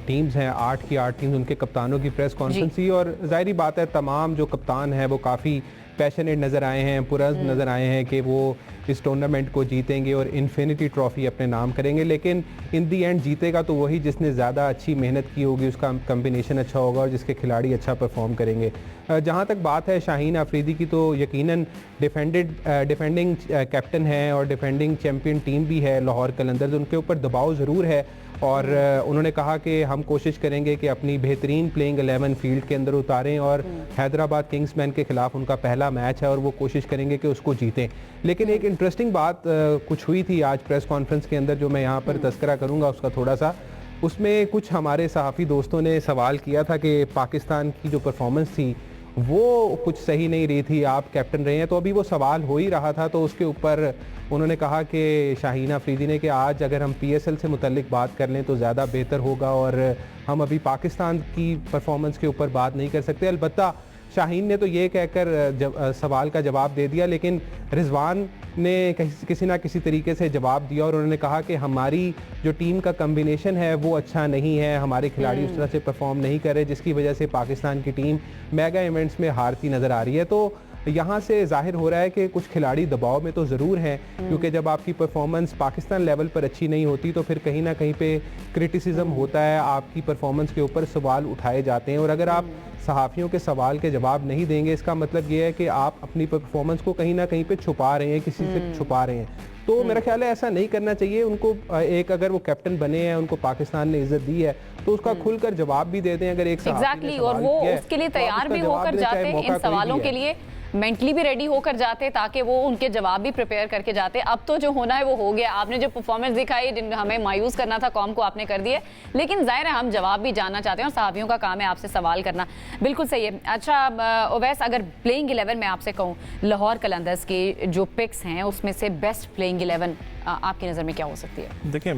टीम्स हैं, 8 की 8 टीम्स, उनके कप्तानों की प्रेस कॉन्फ्रेंस थी, और जाहिर बात है तमाम जो कप्तान हैं वो काफ़ी पैशनेट नज़र आए हैं, पुरज़्म नज़र आए हैं कि वो इस टूर्नामेंट को जीतेंगे और इन्फिनिटी ट्रॉफी अपने नाम करेंगे। लेकिन इन दी एंड जीतेगा तो वही जिसने ज़्यादा अच्छी मेहनत की होगी, उसका कम्बिनेशन अच्छा होगा और जिसके खिलाड़ी अच्छा परफॉर्म करेंगे। जहाँ तक बात है शाहीन अफरीदी की, तो यकीनन डिफेंडिंग कैप्टन है और डिफेंडिंग चैम्पियन टीम भी है लाहौर कलंदर, तो उनके ऊपर दबाव ज़रूर है। और उन्होंने कहा कि हम कोशिश करेंगे कि अपनी बेहतरीन प्लेइंग 11 फील्ड के अंदर उतारें, और हैदराबाद किंग्समैन के ख़िलाफ़ उनका पहला मैच है और वो कोशिश करेंगे कि उसको जीतें। लेकिन एक इंटरेस्टिंग बात कुछ हुई थी आज प्रेस कॉन्फ्रेंस के अंदर, जो मैं यहाँ पर तज़किरा करूँगा उसका थोड़ा सा। उसमें कुछ हमारे सहाफ़ी दोस्तों ने सवाल किया था कि पाकिस्तान की जो परफॉर्मेंस थी वो कुछ सही नहीं रही थी, आप कैप्टन रहे हैं, तो अभी वो सवाल हो ही रहा था, तो उसके ऊपर उन्होंने कहा कि शाहीन अफरीदी ने कि आज अगर हम पीएसएल से मुतल्लिक बात कर लें तो ज़्यादा बेहतर होगा, और हम अभी पाकिस्तान की परफॉर्मेंस के ऊपर बात नहीं कर सकते। अलबत्ता शाहीन ने तो ये कहकर सवाल का जवाब दे दिया, लेकिन रिजवान ने किसी ना किसी तरीके से जवाब दिया, और उन्होंने कहा कि हमारी जो टीम का कम्बिनेशन है वो अच्छा नहीं है, हमारे खिलाड़ी उस तरह से परफॉर्म नहीं कर रहे, जिसकी वजह से पाकिस्तान की टीम मेगा इवेंट्स में हारती नज़र आ रही है। तो यहाँ से जाहिर हो रहा है कि कुछ खिलाड़ी दबाव में तो ज़रूर हैं, क्योंकि जब आपकी परफॉर्मेंस पाकिस्तान लेवल पर अच्छी नहीं होती तो फिर कहीं ना कहीं पे क्रिटिसिज्म होता है, आपकी परफॉर्मेंस के ऊपर सवाल उठाए जाते हैं, और अगर आप सहाफ़ियों के सवाल के जवाब नहीं देंगे, इसका मतलब ये है कि आप अपनी परफॉर्मेंस को कहीं ना कहीं पे छुपा रहे हैं, किसी से छुपा रहे हैं। तो मेरा ख्याल है ऐसा नहीं करना चाहिए उनको। एक अगर वो कैप्टन बने हैं, उनको पाकिस्तान ने इज्जत दी है, तो उसका खुलकर जवाब भी दे दें। अगर एक एग्जैक्टली, और वो उसके लिए तैयार भी होकर जाते हैं, इन सवालों के लिए मेंटली भी रेडी होकर जाते, ताकि वो उनके जवाब भी प्रिपेयर करके जाते। अब तो जो होना है वो हो गया, आपने जो परफॉर्मेंस दिखाई, हमें मायूस करना था कौम को, आपने कर दिया, लेकिन जाहिर है हम जवाब भी जानना चाहते हैं और सहाफ़ियों का काम है आपसे सवाल करना। बिल्कुल सही है। अच्छा ओवैस, अगर प्लेइंग 11 में आपसे कहूँ, लाहौर कलंदर्स के जो पिक्स हैं उसमें से बेस्ट प्लेइंग 11 आपकी नज़र में क्या हो सकती है? देखिए,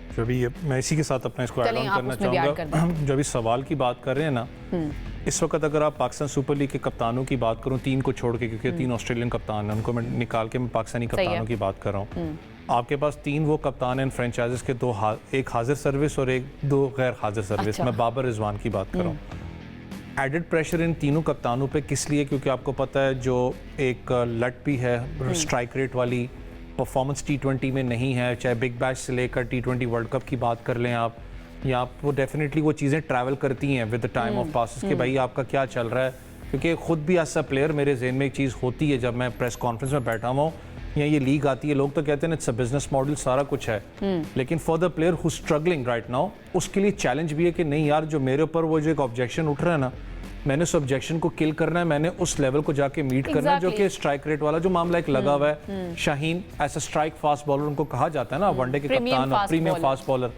जब मैं इसी के साथ अपना इसको ऐड ऑन करना चाहूँगा, जब इस सवाल की बात कर रहे हैं ना, इस वक्त अगर आप पाकिस्तान सुपर लीग के कप्तानों की बात करूं, 3 को छोड़ के, क्योंकि 3 ऑस्ट्रेलियन कप्तान हैं, उनको मैं निकाल के मैं पाकिस्तानी कप्तानों की बात कर रहा हूँ, आपके पास 3 वो कप्तान हैं फ्रेंचाइजेस के, एक हाजिर सर्विस और दो गैर हाजिर सर्विस। अच्छा। मैं बाबर रिजवान की बात कर रहा हूँ। एडेड प्रेशर इन तीनों कप्तानों पे किस लिए? क्योंकि आपको पता है जो एक लट भी है स्ट्राइक रेट वाली, परफॉर्मेंस T20 में नहीं है, चाहे बिग बैश से लेकर T20 वर्ल्ड कप की बात कर लें आप, या आप वो डेफिनेटली वो चीज़ें ट्रैवल करती हैं with the time of passes कि भाई आपका क्या चल रहा है। क्योंकि खुद भी एज अ प्लेयर मेरे जहन में एक चीज़ होती है, जब मैं प्रेस कॉन्फ्रेंस में बैठा हुआ हूँ या ये लीग आती है, लोग तो कहते हैं इट्स अ बिजनेस मॉडल, सारा कुछ है, लेकिन for the player who struggling right now, उसके लिए चैलेंज भी है कि नहीं यार, जो मेरे ऊपर वो जो एक ऑब्जेक्शन उठ रहा है ना, मैंने उस ऑब्जेक्शन को किल करना है, मैंने उस लेवल को जाके मीट करना है, जो कि स्ट्राइक रेट वाला जो मामला एक लगा हुआ है। शाहीन ऐसा स्ट्राइक फास्ट बॉलर उनको कहा जाता है ना, वनडे के कप्तान और premium fast bowler.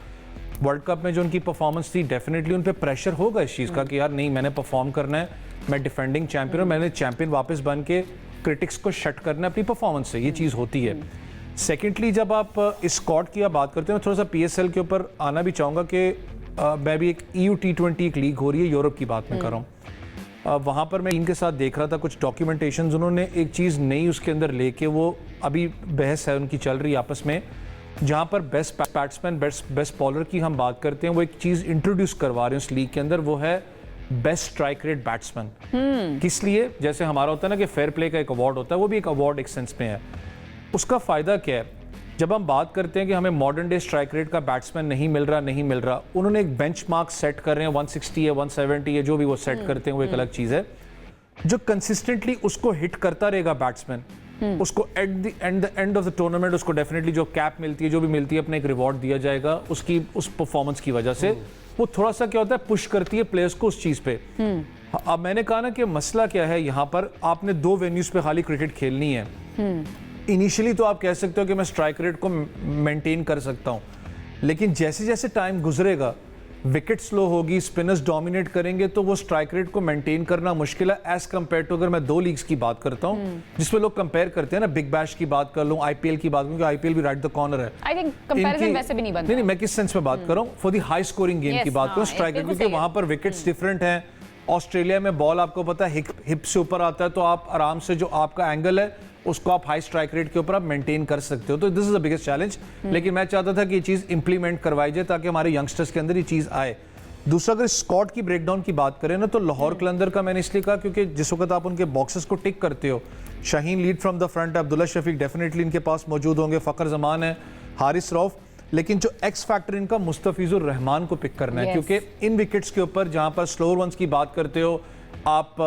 World cup में जो उनकी परफॉर्मेंस थी, डेफिनेटली उन पे प्रेशर होगा इस चीज़ का कि यार नहीं, मैंने परफॉर्म करना है, मैं डिफेंडिंग चैंपियन हूँ, मैंने चैंपियन वापस बन के क्रिटिक्स को शट करना है अपनी परफॉर्मेंस से, ये चीज़ होती है। सेकेंडली, जब आप इस स्क्वाड की आप बात करते हैं, थोड़ा सा PSL के ऊपर आना भी चाहूँगा कि मैं भी एक EU T20 एक लीग हो रही है, यूरोप की बात मैं कर रहा हूँ। वहाँ पर मैं इनके साथ देख रहा था कुछ डॉक्यूमेंटेशंस, उन्होंने एक चीज़ नई उसके अंदर लेके, वो अभी बहस है उनकी चल रही आपस में, जहाँ पर बेस्ट बैट्समैन बेस्ट बॉलर की हम बात करते हैं, वो एक चीज़ इंट्रोड्यूस करवा रहे हैं उस लीग के अंदर, वो है बेस्ट स्ट्राइक रेट बैट्समैन। किस लिए? जैसे हमारा होता है ना कि फेयर प्ले का एक अवार्ड होता है, वो भी एक अवार्ड एक सेंस में है। उसका फ़ायदा क्या है? जब हम बात करते हैं कि हमें मॉडर्न डे स्ट्राइक रेट का बैट्समैन नहीं मिल रहा, उन्होंने एक बेंचमार्क सेट कर रहे हैं, 160 है 170 है, जो भी वो सेट करते हैं वो एक अलग चीज़ है। जो कंसिस्टेंटली उसको हिट करता रहेगा बैट्समैन, उसको at the end of the tournament उसको डेफिनेटली जो कैप मिलती है, जो भी मिलती है, अपना एक रिवॉर्ड दिया जाएगा उसकी उस परफॉर्मेंस की वजह से। वो थोड़ा सा क्या होता है, पुश करती है प्लेयर्स को उस चीज़ पे। अब मैंने कहा ना कि मसला क्या है, यहाँ पर आपने 2 वेन्यूज पे खाली क्रिकेट खेलनी है। इनिशियली तो आप कह सकते हो कि मैं स्ट्राइक रेट को मेंटेन कर सकता हूँ, लेकिन जैसे जैसे टाइम गुजरेगा, विकेट स्लो होगी, स्पिनर्स डोमिनेट करेंगे, तो वो स्ट्राइक रेट को मेंटेन करना मुश्किल है एज कम्पेयर टू, अगर मैं 2 लीग्स की बात करता हूँ जिसमें लोग कंपेयर करते हैं ना, बिग बैश की बात कर लूँ, IPL की बात करूँ, IPL भी राइट द कॉर्नर है। आई थिंक कंपैरिजन वैसे भी नहीं बनता। नहीं, मैं किस सेंस में बात कर रहा हूँ, for the high scoring game की बात करूँ, स्ट्राइक रेट, क्योंकि वहां पर विकेट्स डिफरेंट हैं। ऑस्ट्रेलिया में बॉल आपको पता है हिप से ऊपर आता है, तो आप आराम से जो आपका एंगल है उसको आप हाई स्ट्राइक रेट के ऊपर आप मेंटेन कर सकते हो। तो this is the biggest challenge. लेकिन मैं चाहता था कि ये चीज़ इंप्लीमेंट करवाई जाए ताकि हमारे यंगस्टर्स के अंदर ये चीज़ आए। दूसरा, अगर स्क्वाड की ब्रेकडाउन की बात करें ना, तो लाहौर कलंदर का मैंने इसलिए कहा क्योंकि जिस वक्त आप उनके बॉक्सेस को टिक करते हो, Shaheen lead from the front, Abdullah Shafique definitely इनके पास मौजूद होंगे, फ़खर जमान है, हारिस रऊफ, लेकिन जो एक्स फैक्टर इनका मुस्तफिजुर रहमान को पिक करना है। क्योंकि इन विकेट्स के ऊपर, जहां पर स्लोअर वंस की बात करते हो आप,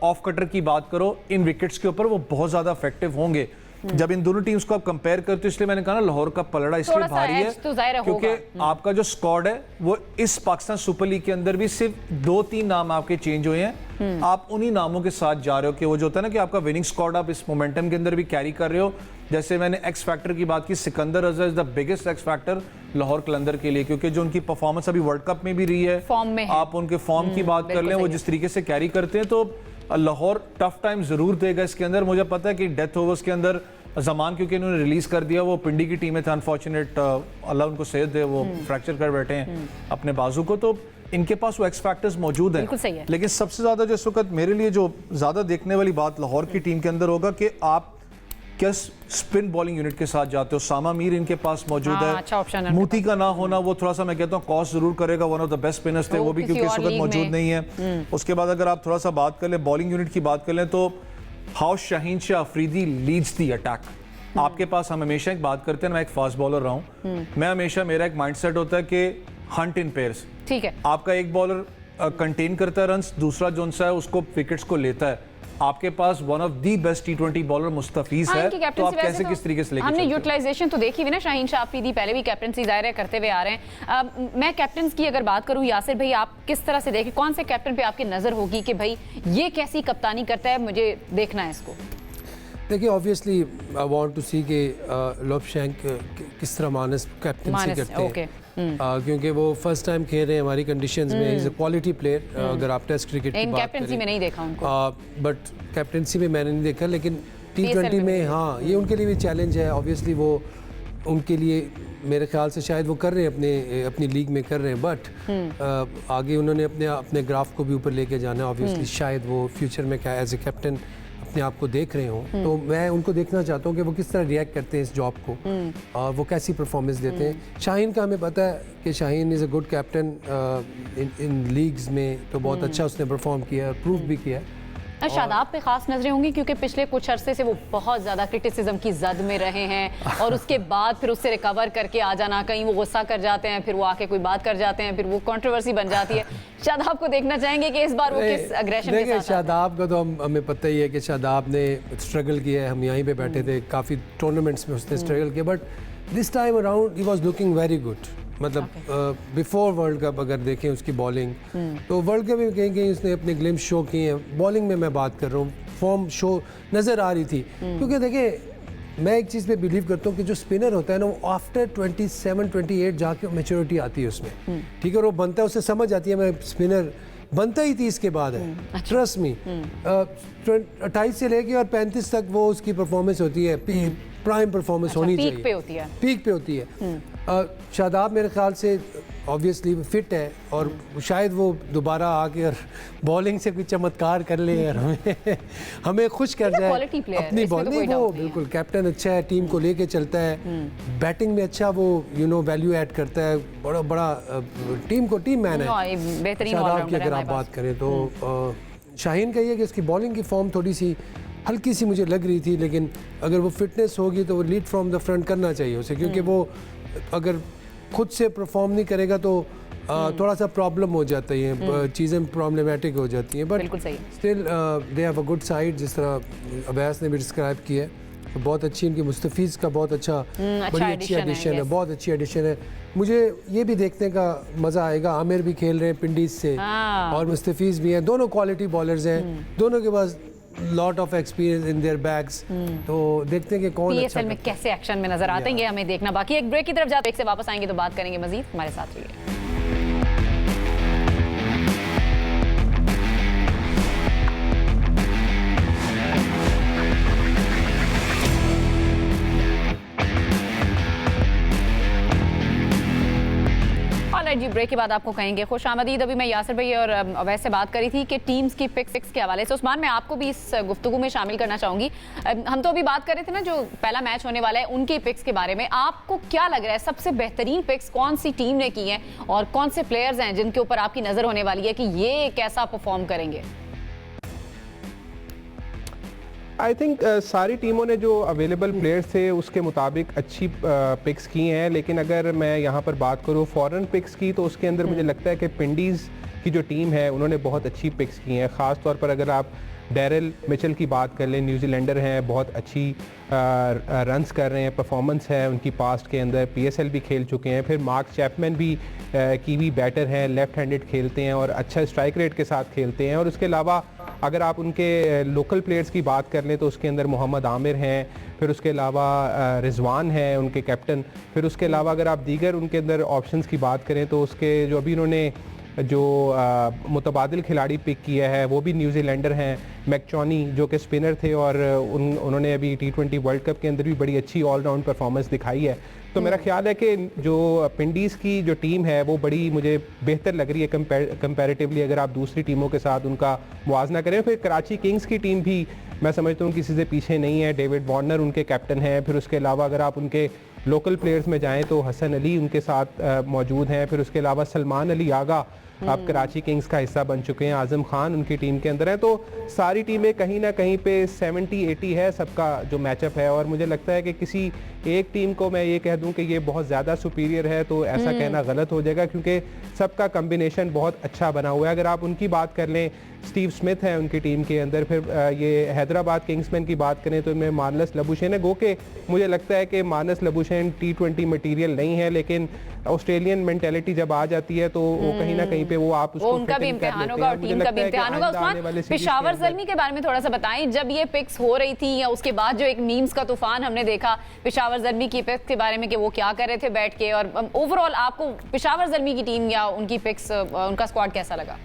ऑफ कटर की बात करो, इन विकेट्स के ऊपर वो बहुत ज़्यादा इफेक्टिव होंगे। जब इन दोनों टीम्स को आप कंपेयर करते हो, इसलिए मैंने कहा ना लाहौर का पलड़ा इसलिए भारी है तो क्योंकि आपका जो स्क्वाड है वो इस पाकिस्तान सुपर लीग के अंदर भी सिर्फ 2-3 नाम आपके चेंज हुए हैं। आप उन्हीं नामों के साथ जा रहे हो कि वो जो होता है ना कि आपका विनिंग स्क्वाड आप इस मोमेंटम के अंदर भी कैरी कर रहे हो। जैसे मैंने एक्स फैक्टर की बात की, Sikandar Raza is the biggest X factor Lahore Qalandar के लिए, क्योंकि जो उनकी परफॉर्मेंस अभी वर्ल्ड कप में भी रही है, फॉर्म में है। आप उनके फॉर्म की बात कर लें, वो जिस तरीके से कैरी करते हैं, तो लाहौर टफ टाइम जरूर देगा इसके अंदर। मुझे पता है कि डेथ ओवर्स के अंदर जमान, क्योंकि इन्होंने रिलीज कर दिया, वो पिंडी की टीम में था, अनफॉर्चुनेट, अल्लाह उनको सेहत दे, वो फ्रैक्चर कर बैठे हैं अपने बाजू को, तो इनके पास वो एक्स फैक्टर्स मौजूद हैं। लेकिन सबसे ज्यादा जो इस वक्त मेरे लिए जो ज्यादा देखने वाली बात लाहौर की टीम के अंदर होगा कि आप क्या स्पिन बॉलिंग यूनिट के साथ जाते हो। सामा मीर इनके पास मौजूद है, अच्छा मूती का ना होना वो थोड़ा सा मैं कहता हूँ कॉस्ट जरूर करेगा, one of the best spinners थे वो भी, क्योंकि इस वक्त मौजूद नहीं है। उसके बाद अगर आप थोड़ा सा बात कर ले बॉलिंग यूनिट की बात कर लें, तो how's Shaheen Shah Afridi leads the attack. आपके पास, हम हमेशा एक बात करते हैं, मैं एक फास्ट बॉलर रहा हूँ, मैं हमेशा, मेरा एक माइंडसेट होता है कि हंट इन पेयर्स। ठीक है, आपका एक बॉलर कंटेन करता है रन्स, दूसरा जो है उसको विकेट्स को लेता है। आपके पास one of the best T20 bowler Mustafiz है, तो आप कैसे किस तरीके से लेके हमने यूटिलाइजेशन तो देखी हुई ना, शाहीन शाह अफरीदी पहले भी कैप्टनसी ज़ाहिर करते हुए आ रहे हैं। मैं कैप्टन की अगर बात करूं, यासिर भाई आप किस तरह से देखें, कौन से कैप्टन पे आपकी नजर होगी कि भाई ये कैसी कप्तानी करता है, मुझे देखना है इसको? देखिए, ऑब्वियसली आई वांट टू सी कि लोबशैंक किस तरह मानस कैप्टनसी करते हैं, क्योंकि वो फर्स्ट टाइम खेल रहे हैं हमारी कंडीशंस में। Is a quality player. अगर आप टेस्ट क्रिकेट की बात कैप्टनसी में नहीं देखा उनको, बट कैप्टनसी में मैंने नहीं देखा, लेकिन T20 में हाँ, ये उनके लिए भी चैलेंज है। ऑब्वियसली वो उनके लिए मेरे ख्याल से शायद वो कर रहे हैं, अपनी लीग में कर रहे हैं, बट आगे उन्होंने अपने ग्राफ को भी ऊपर लेके जाना है। ऑब्वियसली शायद वो फ्यूचर में क्या एज ए कैप्टन अपने आप को देख रहे हों, तो मैं उनको देखना चाहता हूँ कि वो किस तरह रिएक्ट करते हैं इस जॉब को और वो कैसी परफॉर्मेंस देते हैं। शाहीन का हमें पता है कि Shaheen is a good captain in leagues में, तो बहुत अच्छा उसने परफॉर्म किया, प्रूव भी किया। शादाब पे खास नजरें होंगी क्योंकि पिछले कुछ अरसे से वो बहुत ज़्यादा क्रिटिसिज्म की जद में रहे हैं और उसके बाद फिर उससे रिकवर करके आ जाना, कहीं वो गुस्सा कर जाते हैं, फिर वो आके कोई बात कर जाते हैं, फिर वो कंट्रोवर्सी बन जाती है। शादाब को देखना चाहेंगे कि इस बार वो किस अग्रेशन के साथ शादाब का तो हमें पता ही है कि शादाब ने स्ट्रगल किया है। हम यहीं पे बैठे थे, काफ़ी टूर्नामेंट्स में उसने स्ट्रगल किया, but this time around he was looking very good. मतलब बिफोर वर्ल्ड कप अगर देखें उसकी बॉलिंग, तो वर्ल्ड कप में कहीं कहीं उसने अपने ग्लिम्स शो किए हैं। बॉलिंग में मैं बात कर रहा हूँ, फॉर्म शो नज़र आ रही थी। क्योंकि देखिए मैं एक चीज़ पे बिलीव करता हूँ कि जो स्पिनर होता है ना, वो आफ्टर 27-28 जाके मैच्योरिटी आती है उसमें, ठीक है, और वो बनता है, उसे समझ आती है मैं स्पिनर बनता ही 30 के बाद है। ट्रस्ट मी, 28 से लेके और 35 तक वो उसकी परफॉर्मेंस होती है, प्राइम परफॉर्मेंस होनी चाहिए, पीक पे होती है, पीक पे होती है। शादाब मेरे ख्याल से ऑब्वियसली फिट है और शायद वो दोबारा आके और बॉलिंग से कोई चमत्कार कर ले और हमें खुश कर जाए अपनी बॉलिंग। वो बिल्कुल कैप्टन अच्छा है, टीम को लेके चलता है, बैटिंग में अच्छा वो वैल्यू ऐड करता है, बड़ा टीम को टीम मैन है शादाब की। अगर आप बात करें तो शाहीन का ये कि उसकी बॉलिंग की फॉर्म थोड़ी सी हल्की सी मुझे लग रही थी, लेकिन अगर वो फिटनेस होगी तो वो लीड फ्रॉम द फ्रंट करना चाहिए उसे, क्योंकि वो अगर खुद से परफॉर्म नहीं करेगा तो थोड़ा सा प्रॉब्लम हो जाता है, चीज़ें प्रॉब्लमेटिक हो जाती हैं। But still they have a good side, जिस तरह अवैस ने भी डिस्क्राइब किया है, तो बहुत अच्छी इनकी मुस्तफ़ीज़ का बहुत अच्छा बड़ी अच्छी एडिशन है, बहुत अच्छी एडिशन है। मुझे ये भी देखने का मज़ा आएगा, आमिर भी खेल रहे हैं पिंडीज से और मुस्तफ़ीज़ भी हैं, दोनों क्वालिटी बॉलर्स हैं, दोनों के पास lot of experience in their bags. तो देखते हैं कि कौन पीएसएल में कैसे एक्शन में नजर आते हैं, ये हमें देखना बाकी। एक ब्रेक की तरफ जाते, ब्रेक से वापस आएंगे तो बात करेंगे मजीद, हमारे साथ रहिए। जी ब्रेक के बाद आपको कहेंगे खुश आमदीद। अभी मैं यासिर भाई और अवैस से बात करी थी कि टीम्स की पिक्स के हवाले से। उस्मान, मैं आपको भी इस गुफ्तगू में शामिल करना चाहूंगी। हम तो अभी बात कर रहे थे ना जो पहला मैच होने वाला है उनकी पिक्स के बारे में, आपको क्या लग रहा है सबसे बेहतरीन पिक्स कौन सी टीम ने की हैं और कौन से प्लेयर्स हैं जिनके ऊपर आपकी नजर होने वाली है कि ये कैसा परफॉर्म करेंगे? आई थिंक सारी टीमों ने जो अवेलेबल प्लेयर्स थे उसके मुताबिक अच्छी पिक्स की हैं, लेकिन अगर मैं यहाँ पर बात करूँ फॉरेन पिक्स की, तो उसके अंदर मुझे लगता है कि पिंडीज़ की जो टीम है उन्होंने बहुत अच्छी पिक्स की हैं। ख़ास तौर पर अगर आप डेरिल मिचेल की बात कर लें, न्यूजीलैंडर हैं, बहुत अच्छी रन्स कर रहे हैं, परफॉर्मेंस है उनकी पास्ट के अंदर, पीएसएल भी खेल चुके हैं। फिर मार्क चैपमैन भी कीवी बैटर हैं, लेफ्ट हैंडेड खेलते हैं और अच्छा स्ट्राइक रेट के साथ खेलते हैं। और उसके अलावा अगर आप उनके लोकल प्लेयर्स की बात कर लें तो उसके अंदर मोहम्मद आमिर हैं, फिर उसके अलावा रिजवान है उनके कैप्टन, फिर उसके अलावा अगर आप दीगर उनके अंदर ऑप्शंस की बात करें तो उसके जो अभी उन्होंने जो मुतबादिल खिलाड़ी पिक किया है वो भी न्यूजीलैंडर हैं, मैकचॉनी, जो कि स्पिनर थे और उन्होंने अभी T20 वर्ल्ड कप के अंदर भी बड़ी अच्छी ऑलराउंड परफॉर्मेंस दिखाई है। तो मेरा ख्याल है कि जो पिंडीज़ की जो टीम है वो बड़ी मुझे बेहतर लग रही है कंपैरेटिवली, अगर आप दूसरी टीमों के साथ उनका मुवाजना करें। फिर कराची किंग्स की टीम भी मैं समझता हूँ किसी से पीछे नहीं है, डेविड वार्नर उनके कैप्टन हैं। फिर उसके अलावा अगर आप उनके लोकल प्लेयर्स में जाएँ तो हसन अली उनके साथ मौजूद हैं। फिर उसके अलावा सलमान अली आगा अब कराची किंग्स का हिस्सा बन चुके हैं, आजम खान उनकी टीम के अंदर है। तो सारी टीमें कहीं ना कहीं पे 70-80 है सबका जो मैचअप है, और मुझे लगता है कि किसी एक टीम को मैं ये कह दूं कि ये बहुत ज़्यादा सुपीरियर है तो ऐसा कहना गलत हो जाएगा, क्योंकि सबका कम्बिनेशन बहुत अच्छा बना हुआ है। अगर आप उनकी बात कर लें, स्टीव स्मिथ है उनकी टीम के अंदर, फिर ये हैदराबाद किंग्समैन की बात करें तो इनमें मार्नस लबुशेन है। गो के मुझे लगता है कि मार्नस लबुशेन T20 मटीरियल नहीं है, लेकिन ऑस्ट्रेलियन मेंटेलिटी जब आ जाती है तो वो कहीं ना कहीं पे वो आप उसको उनका भी इम्तिहान होगा और टीम का भी इम्तिहान होगा। उस्मान, पेशावर ज़ल्मी के बारे में थोड़ा सा बताएं, जब ये पिक्स हो रही थी या उसके बाद जो एक मीम्स का तूफान हमने देखा पेशावर ज़ल्मी की पिक्स के बारे में कि वो क्या कर रहे थे बैठ के, और ओवरऑल आपको पेशावर ज़ल्मी की टीम या उनकी पिक्स उनका स्क्वाड कैसा लगा?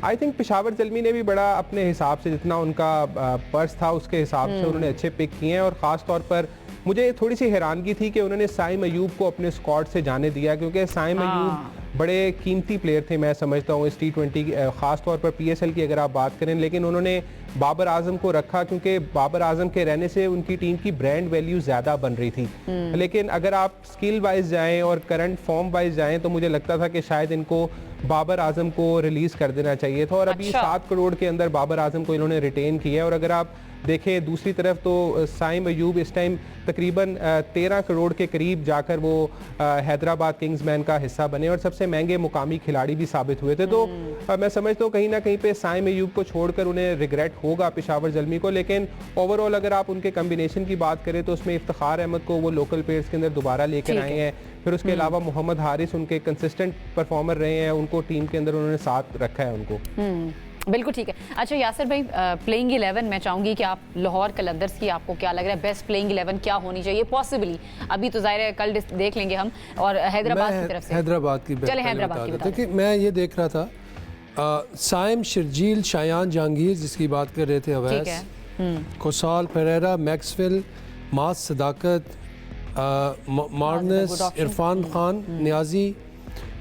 आई थिंक पेशावर ज़ल्मी ने भी बड़ा अपने हिसाब से जितना उनका पर्स था उसके हिसाब से उन्होंने अच्छे पिक किए हैं। और ख़ास तौर पर मुझे थोड़ी सी हैरानगी थी कि उन्होंने साइम अयूब को अपने स्क्वाड से जाने दिया, क्योंकि साइम अयूब बड़े कीमती प्लेयर थे मैं समझता हूँ इस T20 ख़ास तौर पर PSL की अगर आप बात करें, लेकिन उन्होंने बाबर आजम को रखा क्योंकि बाबर आजम के रहने से उनकी टीम की ब्रांड वैल्यू ज़्यादा बन रही थी। लेकिन अगर आप स्किल वाइज जाएं और करंट फॉर्म वाइज जाएं तो मुझे लगता था कि शायद इनको बाबर आजम को रिलीज़ कर देना चाहिए था, और अभी 7 करोड़ के अंदर बाबर आजम को इन्होंने रिटेन किया है। और अगर आप देखें दूसरी तरफ तो साइम अयूब इस टाइम तकरीबन 13 करोड़ के करीब जाकर वो हैदराबाद किंग्समैन का हिस्सा बने और सबसे महंगे मुकामी खिलाड़ी भी साबित हुए थे। तो मैं समझता हूँ कहीं ना कहीं पे साइम अयूब को छोड़कर उन्हें रिग्रेट होगा पेशावर ज़ल्मी को, लेकिन ओवरऑल अगर आप उनके कम्बिनेशन की बात करें तो उसमें इफ्तिखार अहमद को वो लोकल प्लेयर्स के अंदर दोबारा लेकर आए हैं। फिर उसके अलावा मोहम्मद हारिस उनके कंसिस्टेंट परफॉर्मर रहे हैं, उनको टीम के अंदर उन्होंने साथ रखा है उनको। बिल्कुल ठीक है। अच्छा यासिर भाई, प्लेइंग 11 मैं चाहूंगी कि आप लाहौर कलंदर्स की आपको क्या लग रहा है बेस्ट प्लेइंग 11 क्या होनी चाहिए पॉसिबली? अभी तो जाहिर है कल देख लेंगे हम, और हैदराबाद की तरफ से हैदराबाद की चले हैदराबाद की बता कि मैं ये देख रहा था साइम, शर्जील, शायान जहांगीर जिसकी बात कर रहे थे, अवैस, कोसाल, पेरेरा, मैक्सवेल, मास सदाकत, मार्नस, इरफान खान, नियाजी।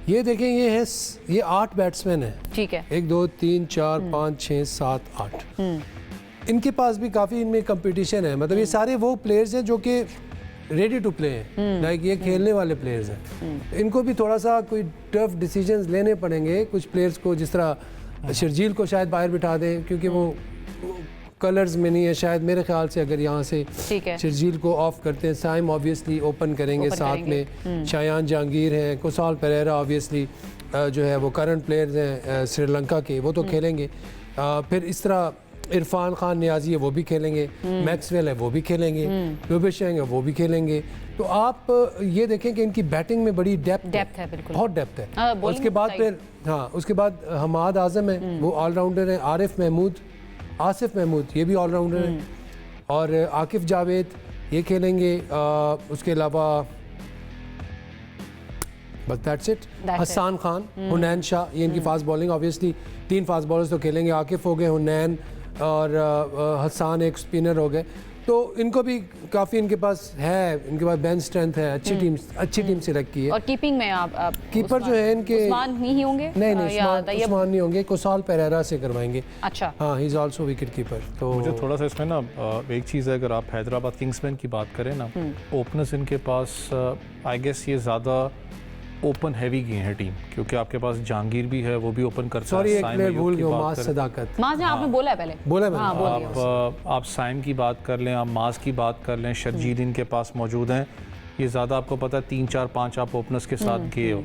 ये देखें ये 8 बैट्समैन हैं। ठीक है। 1 2 3 4 5 6 7 8। इनके पास भी काफ़ी इनमें कंपटीशन है, मतलब ये सारे वो प्लेयर्स हैं जो कि रेडी टू प्ले हैं, लाइक ये खेलने वाले प्लेयर्स हैं। इनको भी थोड़ा सा कोई टफ डिसीजंस लेने पड़ेंगे कुछ प्लेयर्स को, जिस तरह शर्जील को शायद बाहर बिठा दें क्योंकि वो कलर्स में नहीं है शायद, मेरे ख्याल से अगर यहाँ से शर्जील को ऑफ करते हैं, साइम ऑब्वियसली ओपन करेंगे साथ में, शायान जहांगीर हैं, कोसाल पेरेरा ऑब्वियसली जो है वो करंट प्लेयर्स हैं श्रीलंका के, वो तो खेलेंगे। फिर इस तरह इरफान खान, नियाजी है वो भी खेलेंगे, मैक्सवेल है वो भी खेलेंगे, युवेश है वो भी खेलेंगे। तो आप ये देखें कि इनकी बैटिंग में बड़ी डेप्थ है, बिल्कुल बहुत डेप्थ है। उसके बाद फिर उसके बाद हमाद आजम है, वो ऑलराउंडर है, आरिफ महमूद, आसिफ महमूद ये भी ऑलराउंडर है, और आकिफ जावेद ये खेलेंगे। उसके अलावा बस दैट्स इट। हसन खान, हुनैन शाह, ये इनकी fast bowling, obviously 3 fast bowlers तो खेलेंगे, आकिफ हो गए, हुनैन और हसन एक स्पिनर हो गए। तो इनको भी काफ़ी इनके पास है, इनके पास बेंच स्ट्रेंथ है, अच्छी टीम से रखी है। और कीपिंग में आप कीपर जो है इनके उस्मान नहीं होंगे? नहीं उस्मान नहीं होंगे, कोसाल पेरेरा से करवाएंगे। अच्छा, हाँ, he is also wicket keeper. तो मुझे थोड़ा सा इसमें ना एक चीज़ है, अगर आप हैदराबाद किंग्समैन की बात करें ना, ओपनर्स इनके पास आई गेस ये ज़्यादा ओपन हैवी गई है टीम, क्योंकि आपके पास जहांगीर भी है, वो भी ओपन करता है। सॉरी एक प्लेयर भूल गया, मास सदाकत। मास ने आपने बोला है पहले, बोला मैंने। आप साइम की बात कर लें, आप मास की बात कर लें, शर्जील इनके पास मौजूद हैं। ये ज़्यादा आपको पता है 3 4 5 आप ओपनर्स के साथ गए हो।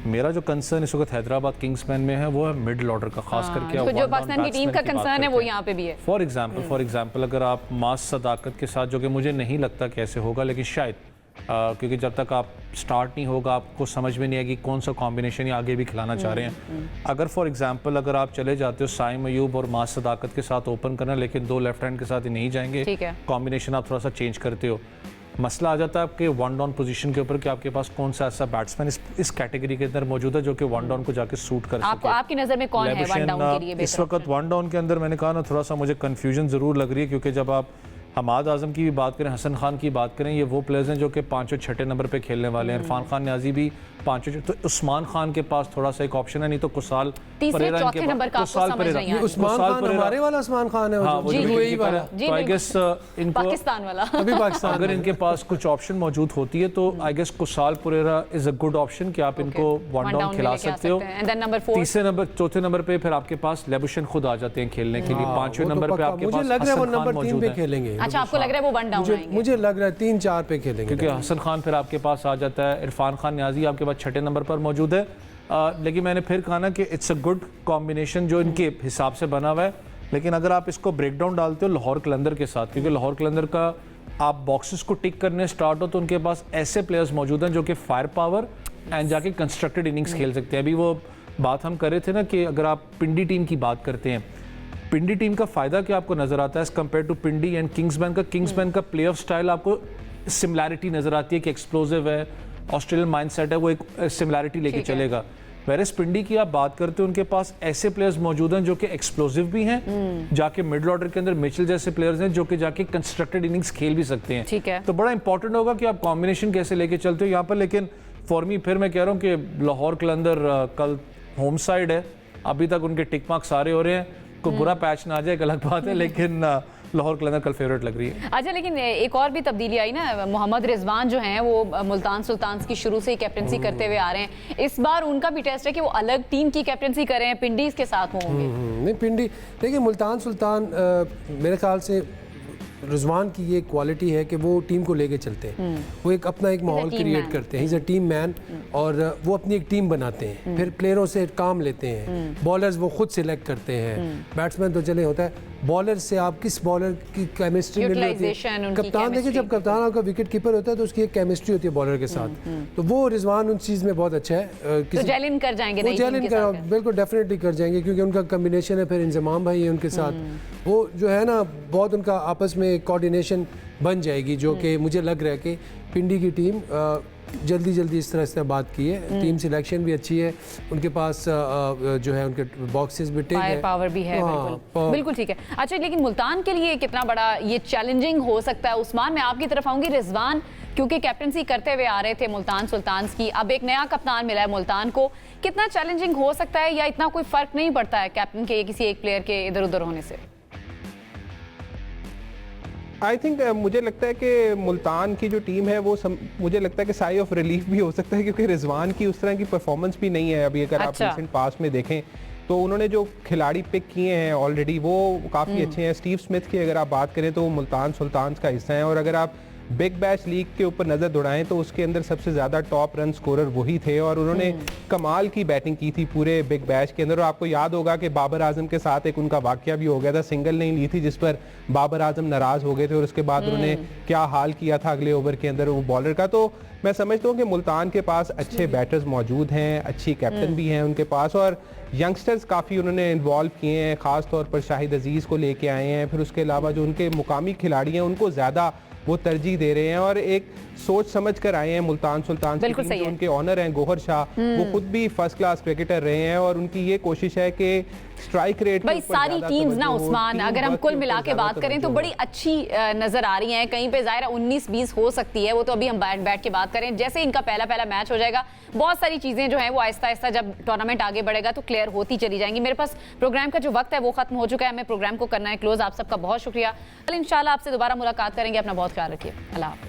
मेरा जो कंसर्न इस वक्त हैदराबाद किंग्समैन में है वो है मिडिल ऑर्डर का, खास करके जो पाकिस्तान की टीम का कंसर्न है वो यहाँ पे भी है। फॉर एग्जाम्पल अगर आप मास सदाकत के साथ, जो कि मुझे नहीं लगता कैसे होगा, लेकिन शायद क्योंकि जब तक आप स्टार्ट नहीं होगा आपको समझ में नहीं आएगी कौन सा कॉम्बिनेशन ये आगे भी खिलाना चाह रहे हैं। अगर फॉर एग्जांपल अगर आप चले जाते हो साइम अयूब और मास सदाकत के साथ ओपन करना, लेकिन 2 लेफ्ट हैंड के साथ ही नहीं जाएंगे, कॉम्बिनेशन आप थोड़ा सा चेंज करते हो, मसला आ जाता है आपके 1 डाउन पोजीशन के ऊपर कि आपके पास कौन सा ऐसा बैट्समैन इस कैटेगरी के अंदर मौजूद है जो कि 1 डाउन को जाके सूट कर सके। आपकी नज़र में कौन है 1 डाउन के लिए? इस वक्त 1 डाउन के अंदर मैंने कहा ना, थोड़ा सा मुझे कन्फ्यूजन ज़रूर लग रही है, क्योंकि जब आप हमाद आजम की भी बात करें, हसन खान की बात करें, ये वो प्लेयर्स हैं जो कि 5 और 6 नंबर पे खेलने वाले हैं। इरफान खान नियाजी भी 5, तो उस्मान खान के पास थोड़ा सा एक ऑप्शन है, नहीं तो कुसाल परेरा के नंबर का उस्मान खान हमारे वाला उस्मान खान है, हाँ, यूएई वाला, तो आई गेस इनको पाकिस्तान वाला अभी पाकिस्तान, अगर इनके पास कुछ ऑप्शन मौजूद होती है तो I guess Kusal Perera is a good option कि आप इनको 1 डाउन खिला सकते हो। तीसरे नंबर, चौथे नंबर पे फिर आपके पास लेबुशन खुद आ जाते हैं खेलने के लिए। 5वें नंबर पे आपके पास मुझे लग रहा है वो नंबर 3 पे खेलेंगे। अच्छा, आपको लग रहा है वो 1 डाउन आएंगे? मुझे लग रहा है 3 4 पे खेलेंगे, क्योंकि हसन खान फिर आपके पास आ जाता है, इरफान खान नियाजी आपके पास 6 नंबर पर मौजूद है। लेकिन मैंने फिर कहा ना कि इट्स अ गुड कॉम्बिनेशन जो इनके हिसाब से बना हुआ है। लेकिन अगर आप इसको ब्रेक डाउन डालते हो लाहौर कलंदर के साथ, क्योंकि लाहौर कलंदर का आप बॉक्सेस को टिक करने स्टार्ट हो तो उनके पास ऐसे प्लेयर्स मौजूद हैं जो कि फायर पावर एंड जाके कंस्ट्रक्टेड इनिंग्स खेल सकते हैं। अभी वो बात हम कर रहे थे ना कि अगर आप पिंडी टीम की बात करते हैं, पिंडी टीम का फ़ायदा क्या आपको नज़र आता है as compared to Pindi and kingsmen का प्ले ऑफ स्टाइल आपको सिमिलैरिटी नज़र आती है कि एक्सप्लोसिव है, ऑस्ट्रेलियन माइंडसेट है, वो एक सिमिलैरिटी लेके चलेगा। वेरस पिंडी की आप बात करते हो, उनके पास ऐसे प्लेयर्स मौजूद हैं जो कि एक्सप्लोसिव भी हैं, जाके मिडिल ऑर्डर के अंदर मिचेल जैसे प्लेयर्स हैं जो कि जाके कंस्ट्रक्टेड इनिंग्स खेल भी सकते हैं। ठीक है, तो बड़ा इंपॉर्टेंट होगा कि आप कॉम्बिनेशन कैसे लेके चलते हो यहाँ पर। लेकिन फॉर मी फिर मैं कह रहा हूँ कि लाहौर कलंदर कल होम साइड है, अभी तक उनके टिक मार्क्स सारे हो रहे हैं, कोई बुरा पैच ना आ जाए एक अलग बात है, लेकिन लाहौर कलंदर कल फेवरेट लग रही है। अच्छा, लेकिन एक और भी तब्दीली आई ना, मोहम्मद रिजवान जो हैं वो मुल्तान सुल्तान्स की शुरू से ही कैप्टनसी करते हुए आ रहे हैं। इस बार उनका भी टेस्ट है कि वो अलग टीम की कैप्टनसी कर रहे हैं, पिंडीज के साथ वो होंगे। नहीं, पिंडी देखिए, मुल्तान सुल्तान मेरे ख्याल से रिजवान की ये क्वालिटी है कि वो टीम को लेके चलते हैं, वो एक अपना एक माहौल क्रिएट करते हैं, इज़ अ टीम मैन, और वो अपनी एक टीम बनाते हैं, फिर प्लेयरों से काम लेते हैं, बॉलर्स वो खुद सिलेक्ट करते हैं, बैट्समैन तो चले होता है, बॉलर से आप किस बॉलर की केमिस्ट्री मिल रही है। कप्तान देखिए, जब कप्तान आपका विकेट कीपर होता है तो उसकी एक केमिस्ट्री होती है बॉलर के साथ, तो वो रिजवान उस चीज़ में बहुत अच्छा है। तो जेल इन कर जाएंगे, वो जेल इन कर बिल्कुल डेफिनेटली कर जाएंगे, क्योंकि उनका कम्बिनेशन है, फिर इंजमाम भाई है उनके साथ, वो जो है ना बहुत उनका आपस में कोऑर्डिनेशन बन जाएगी, जो कि मुझे लग रहा है कि पिंडी की टीम जल्दी इस तरह से बात की है, टीम सिलेक्शन भी अच्छी है, उनके पास जो है उनके बॉक्सेस भी टिक है, पावर भी है। बिल्कुल ठीक है। अच्छा, लेकिन मुल्तान के लिए कितना बड़ा ये चैलेंजिंग हो सकता है? उस्मान, मैं आपकी तरफ आऊंगी। रिजवान क्योंकि कैप्टनसी करते हुए आ रहे थे मुल्तान सुल्तान्स की, अब एक नया कप्तान मिला है मुल्तान को, कितना चैलेंजिंग हो सकता है, या इतना कोई फर्क नहीं पड़ता है कैप्टन के किसी एक प्लेयर के इधर उधर होने से? आई थिंक मुझे लगता है कि मुल्तान की जो टीम है वो मुझे लगता है कि साई ऑफ रिलीफ भी हो सकता है, क्योंकि रिजवान की उस तरह की परफॉर्मेंस भी नहीं है अभी। अगर आप रिसेंट पास में देखें तो उन्होंने जो खिलाड़ी पिक किए हैं ऑलरेडी वो काफ़ी अच्छे हैं। स्टीव स्मिथ की अगर आप बात करें तो वो मुल्तान सुल्तान्स का हिस्सा है, और अगर आप बिग बैश लीग के ऊपर नज़र दौड़ाएं तो उसके अंदर सबसे ज़्यादा टॉप रन स्कोरर वही थे, और उन्होंने कमाल की बैटिंग की थी पूरे बिग बैश के अंदर। और आपको याद होगा कि बाबर आजम के साथ एक उनका वाकया भी हो गया था, सिंगल नहीं ली थी जिस पर बाबर आजम नाराज़ हो गए थे, और उसके बाद उन्होंने क्या हाल किया था अगले ओवर के अंदर वो बॉलर का। तो मैं समझता हूँ कि मुल्तान के पास अच्छे बैटर्स मौजूद हैं, अच्छी कैप्टन भी हैं उनके पास, और यंगस्टर्स काफ़ी उन्होंने इन्वॉल्व किए हैं, ख़ास तौर पर शाहिद अजीज़ को लेके आए हैं। फिर उसके अलावा जो उनके मुकामी खिलाड़ी हैं उनको ज़्यादा वो तरजीह दे रहे हैं, और एक सोच समझ कर आए हैं मुल्तान सुल्तान की टीम। जो उनके ऑनर हैं गौहर शाह, वो खुद भी फर्स्ट क्लास क्रिकेटर रहे हैं, और उनकी ये कोशिश है कि स्ट्राइक रेट भाई सारी टीम्स ना उस्मान, अगर हम कुल मिला के बात करें तो बड़ी अच्छी नजर आ रही हैं। कहीं पे ज़ाहिर 19-20 हो सकती है, वो तो अभी हम बैठ के बात करें। जैसे इनका पहला मैच हो जाएगा, बहुत सारी चीज़ें जो हैं वो आहिस्ता आहिस्ता जब टूर्नामेंट आगे बढ़ेगा तो क्लियर होती चली जाएंगी। मेरे पास प्रोग्राम का जो वक्त है वो खत्म हो चुका है, हमें प्रोग्राम को करना है क्लोज। आप सबका बहुत शुक्रिया। कल इंशाल्लाह आपसे दोबारा मुलाकात करेंगे। अपना बहुत ख्याल रखिए। अल्लाह हाफ़िज़।